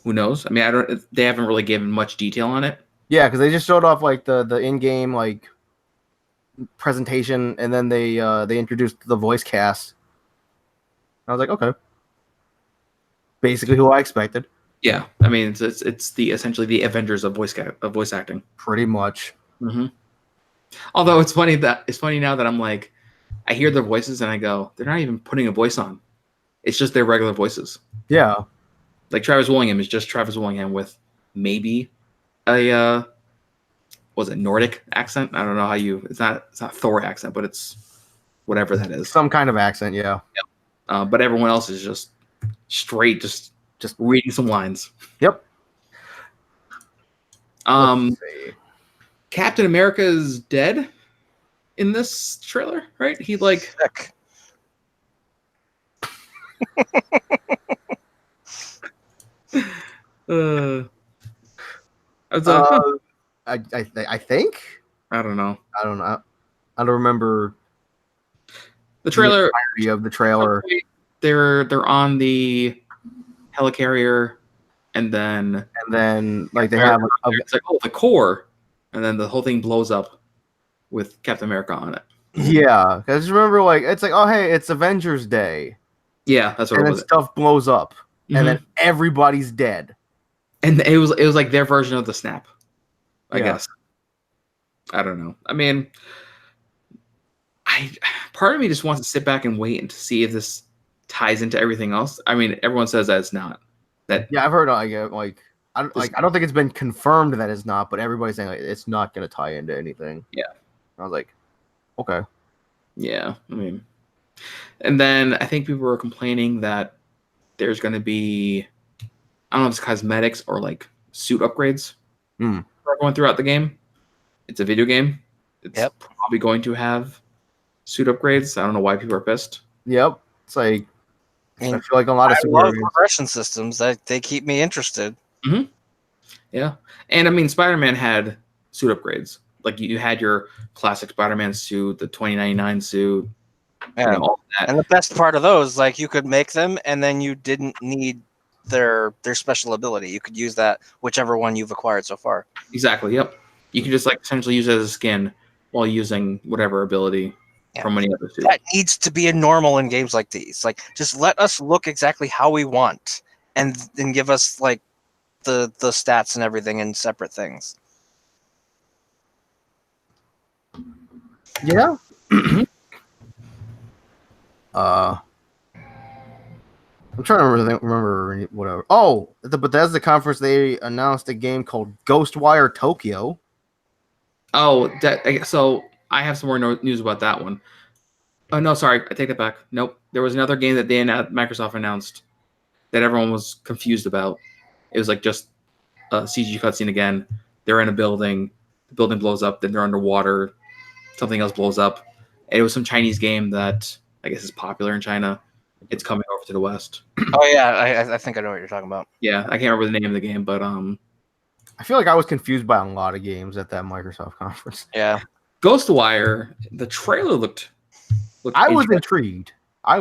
knows? I mean, they haven't really given much detail on it. Yeah, because they just showed off like the in-game like presentation, and then they introduced the voice cast. I was like, okay, basically who I expected. Yeah, I mean, it's the essentially the Avengers of voice acting. Pretty much. Mm-hmm. Although it's funny now that I'm like, I hear their voices and I go, they're not even putting a voice on. It's just their regular voices. Yeah. Like Travis Willingham is just Travis Willingham with maybe a was it Nordic accent? I don't know how it's not Thor accent, but it's whatever that is. Some kind of accent, yeah. But everyone else is just straight, just reading some lines. Yep. Captain America is dead in this trailer, right? He like Sick. I think. I don't know. I don't remember the trailer of the trailer. They're on the helicarrier, and then like they have it's like, oh, the core, and then the whole thing blows up with Captain America on it. Yeah, I just remember like it's like, oh hey, it's Avengers Day. Yeah, that's what. And then stuff blows up, and then everybody's dead. And it was like their version of the snap, I guess. I don't know. I mean, part of me just wants to sit back and wait and to see if this ties into everything else. I mean, everyone says that it's not. I've heard I don't think it's been confirmed that it's not, but everybody's saying like, it's not going to tie into anything. Yeah, I was like, okay. Yeah, I mean, and then I think people were complaining that there's going to be, I don't know if it's cosmetics or like suit upgrades going throughout the game. It's a video game. It's probably going to have suit upgrades. I don't know why people are pissed. Yep. It's like, I feel like a lot of progression systems that they keep me interested. Mm-hmm. Yeah. And I mean, Spider-Man had suit upgrades. Like you had your classic Spider-Man suit, the 2099 suit, all that. And the best part of those, like you could make them and then you didn't need their special ability. You could use that whichever one you've acquired so far. Exactly. Yep. You can just like essentially use it as a skin while using whatever ability from any other suit. That needs to be a normal in games like these. Like just let us look exactly how we want and then give us like the stats and everything in separate things. Yeah. I'm trying to remember whatever. Oh, at the Bethesda conference, they announced a game called Ghostwire Tokyo. Oh, so I have some more news about that one. Oh no, sorry, I take that back. Nope, there was another game that Microsoft announced that everyone was confused about. It was like just a CG cutscene again. They're in a building, the building blows up, then they're underwater, something else blows up. And it was some Chinese game that I guess is popular in China. It's coming over to the West. Oh yeah, I think I know what you're talking about. Yeah, I can't remember the name of the game, but I feel like I was confused by a lot of games at that Microsoft conference. Yeah, Ghostwire, the trailer looked I was intrigued. I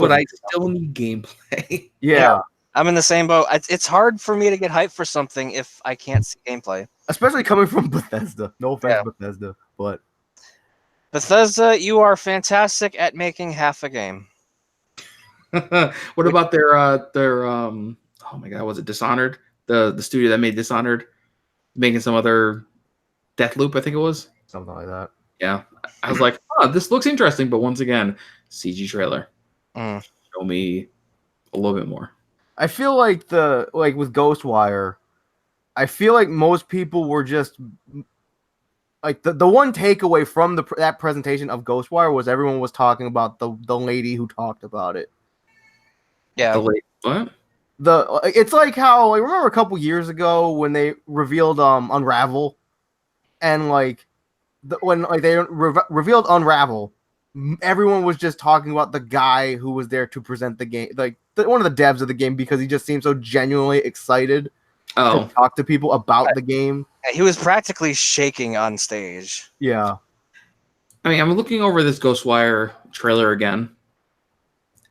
still need gameplay. Yeah. I'm in the same boat. It's hard for me to get hyped for something if I can't see gameplay. Especially coming from Bethesda. No offense, Bethesda, but Bethesda, you are fantastic at making half a game. What about their oh my god, was it Dishonored? The studio that made Dishonored, making some other Deathloop, I think it was. Something like that. Yeah. I was like, oh, this looks interesting, but once again, CG trailer. Show me a little bit more. I feel like with Ghostwire, I feel like most people were just like the one takeaway from that presentation of Ghostwire was everyone was talking about the lady who talked about it. Yeah. The lady, what? It's like how I remember a couple years ago when they revealed Unravel, and like when they revealed Unravel, everyone was just talking about the guy who was there to present the game, like one of the devs of the game, because he just seemed so genuinely excited to talk to people about the game. He was practically shaking on stage. Yeah. I mean, I'm looking over this Ghostwire trailer again,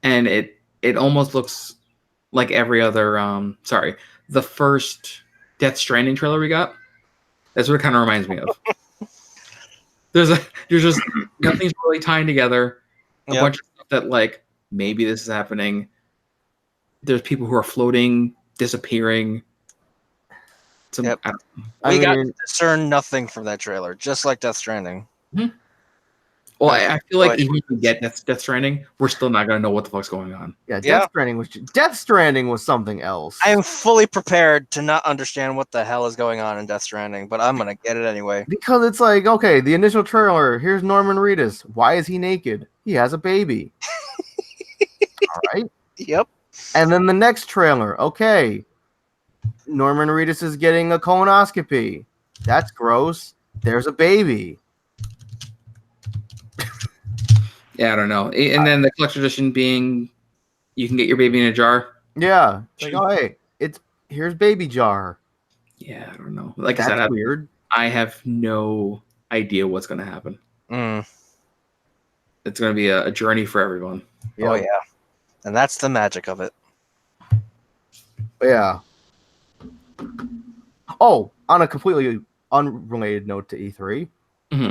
and it almost looks like every other the first Death Stranding trailer we got. That's what it kind of reminds me of. There's just nothing's really tying together. A bunch of stuff that like maybe this is happening. There's people who are floating, disappearing. We got to discern nothing from that trailer, just like Death Stranding. Mm-hmm. Well, I feel like even if we get Death Stranding, we're still not going to know what the fuck's going on. Yeah, Death Stranding was something else. I am fully prepared to not understand what the hell is going on in Death Stranding, but I'm going to get it anyway. Because it's like, okay, the initial trailer, here's Norman Reedus. Why is he naked? He has a baby. All right. Yep. And then the next trailer, okay, Norman Reedus is getting a colonoscopy. That's gross. There's a baby. Yeah, I don't know. And then the collector's edition being, you can get your baby in a jar. Yeah. It's like, oh, hey, here's baby jar. Yeah, I don't know. Like That's I said, weird. I have no idea what's going to happen. It's going to be a journey for everyone. Yeah. Oh, yeah. And that's the magic of it. Yeah. Oh, on a completely unrelated note to E3,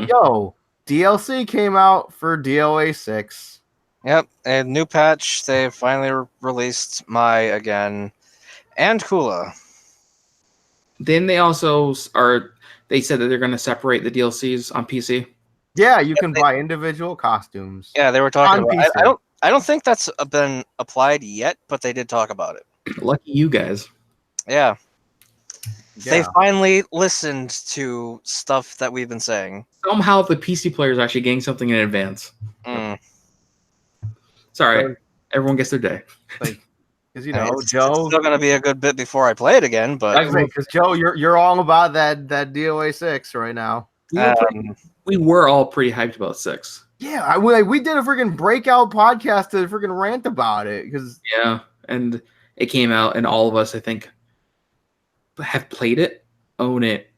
yo, DLC came out for DOA 6. Yep, a new patch. They finally released Mai again, and Kula. Then they also they said that they're going to separate the DLCs on PC. Yeah, you can buy individual costumes. Yeah, they were talking about PC. I don't think that's been applied yet, but they did talk about it. Lucky you guys. Yeah. They finally listened to stuff that we've been saying. Somehow the PC players are actually getting something in advance. Sorry, everyone gets their day. Because Joe, Joe, it's still gonna be a good bit before I play it again. But because Joe, you're all about that DOA 6 right now. We were all pretty hyped about 6. Yeah, we did a freaking breakout podcast to freaking rant about it and it came out, and all of us, I think, have played it, own it,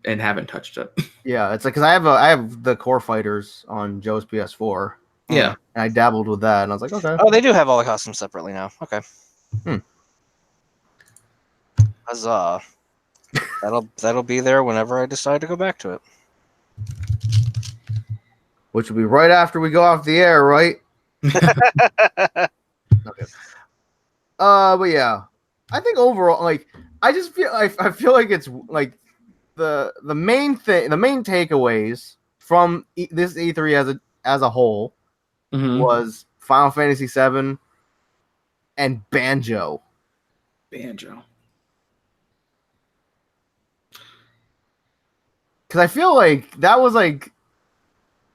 and haven't touched it. Yeah, it's like because I have the Core Fighters on Joe's PS4. Yeah, and I dabbled with that, and I was like, okay. Oh, they do have all the costumes separately now. Okay. Huzzah! That'll be there whenever I decide to go back to it. Which will be right after we go off the air, right? Okay. But yeah, I think overall, like, I just feel I feel like it's like the main takeaways from this E3 as a whole was Final Fantasy VII and Banjo. Because I feel like that was like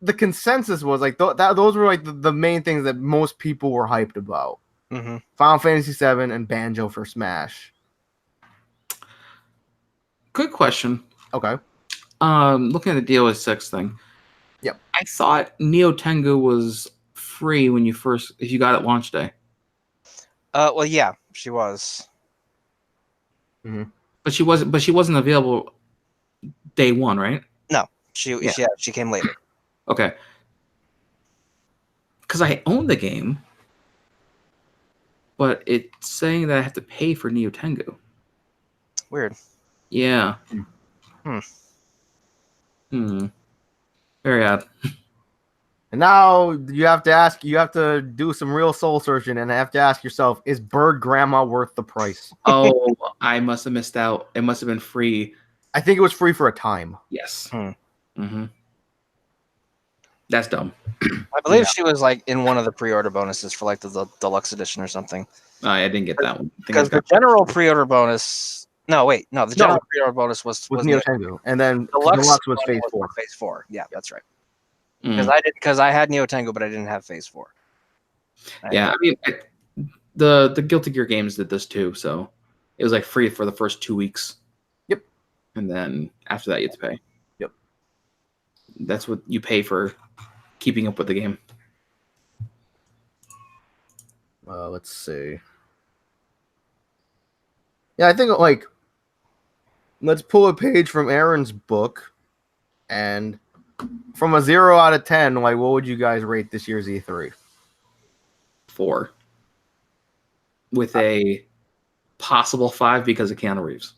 the consensus was like those were like the main things that most people were hyped about. Final Fantasy VII and Banjo for Smash. Good question. Okay. Looking at the DOS 6 thing. Yep. I thought Neo Tengu was free when if you got it launch day. Well, yeah, she was. But she wasn't available day one, right? No, she came later. Okay. Because I own the game, but it's saying that I have to pay for Neo Tengu. Weird. Yeah. Very odd. And now you have to do some real soul searching and have to ask yourself, is Bird Grandma worth the price? Oh, I must have missed out. It must have been free. I think it was free for a time. Yes. That's dumb. I believe she was like in one of the pre-order bonuses for like the deluxe edition or something. I didn't get that one. Because the general pre-order bonus. The general pre-order bonus was Neo Tengu, and then deluxe was Phase 4. Phase 4. Yeah, that's right. Because I had Neo Tengu, but I didn't have Phase 4. I mean, the Guilty Gear games did this too, so it was like free for the first 2 weeks. Yep. And then after that, you have to pay. Yep. That's what you pay for keeping up with the game. Let's see. Yeah, I think like let's pull a page from Aaron's book, and from a 0 out of 10, like what would you guys rate this year's E3? 4. With a possible 5 because of Keanu Reeves.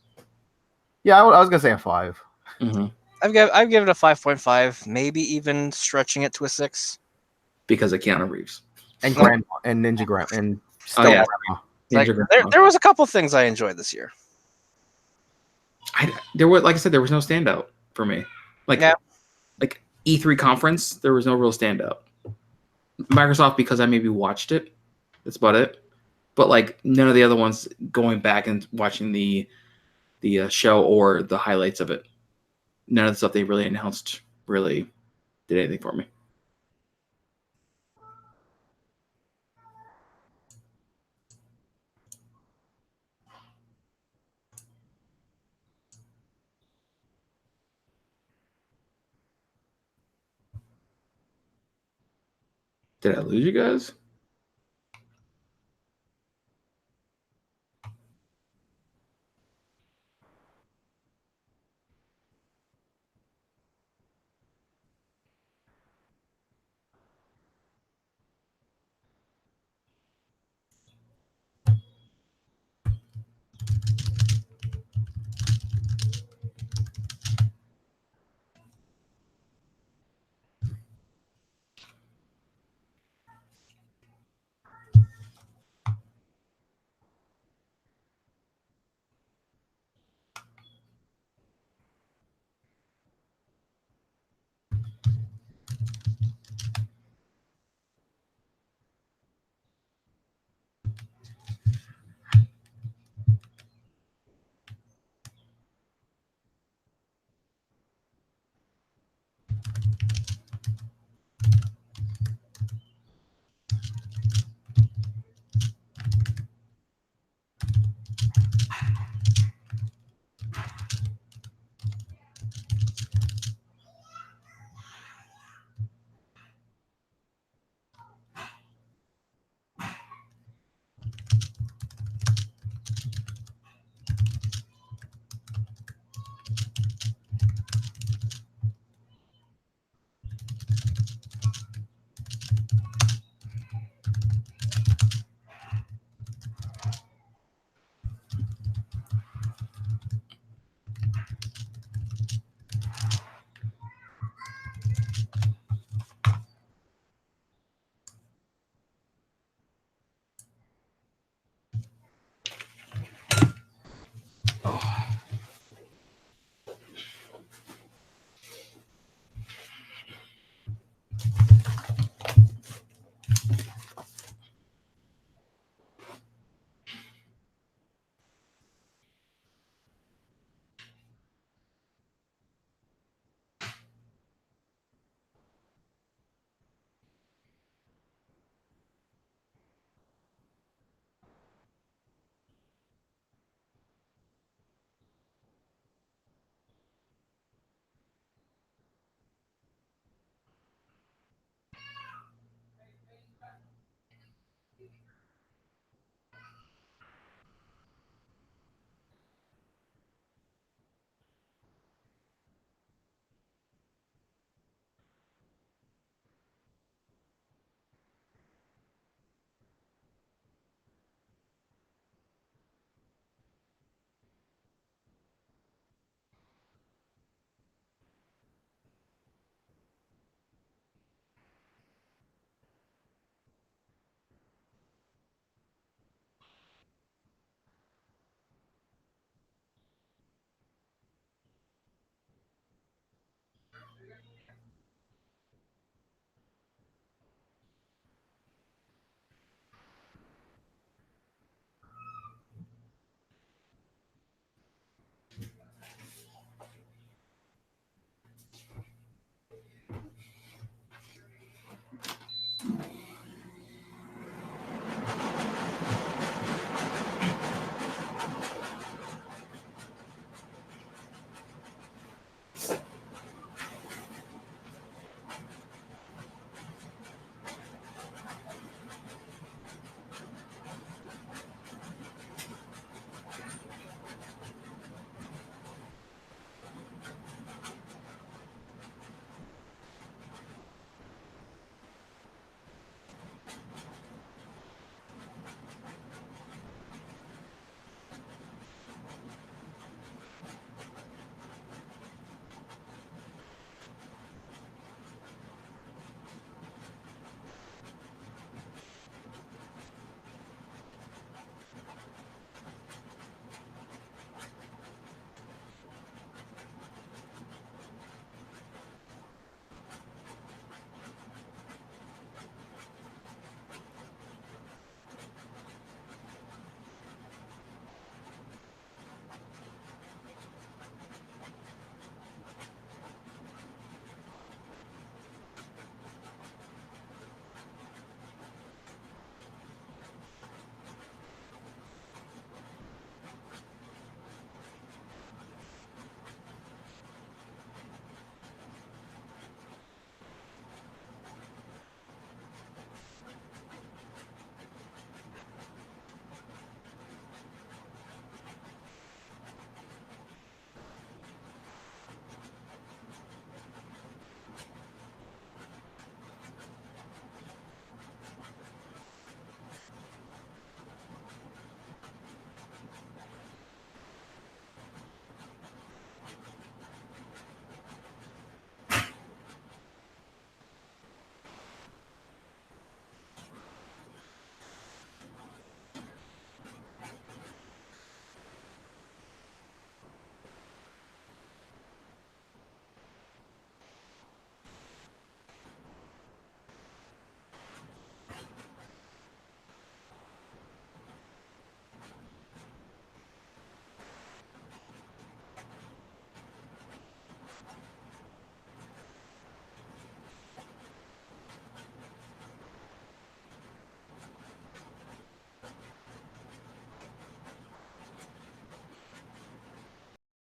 Yeah, I was gonna say a 5. Mm-hmm. I've given it a 5.5, maybe even stretching it to a 6. Because of Keanu Reeves. And Grandma and Ninja Grandma and Oh, yeah. Grandma. Like, Ninja Grandma. there was a couple things I enjoyed this year. There was, like I said, there was no standout for me. Like E3 conference, there was no real standout. Microsoft, because I maybe watched it, that's about it. But like none of the other ones, going back and watching the show or the highlights of it, none of the stuff they really announced really did anything for me. Did I lose you guys?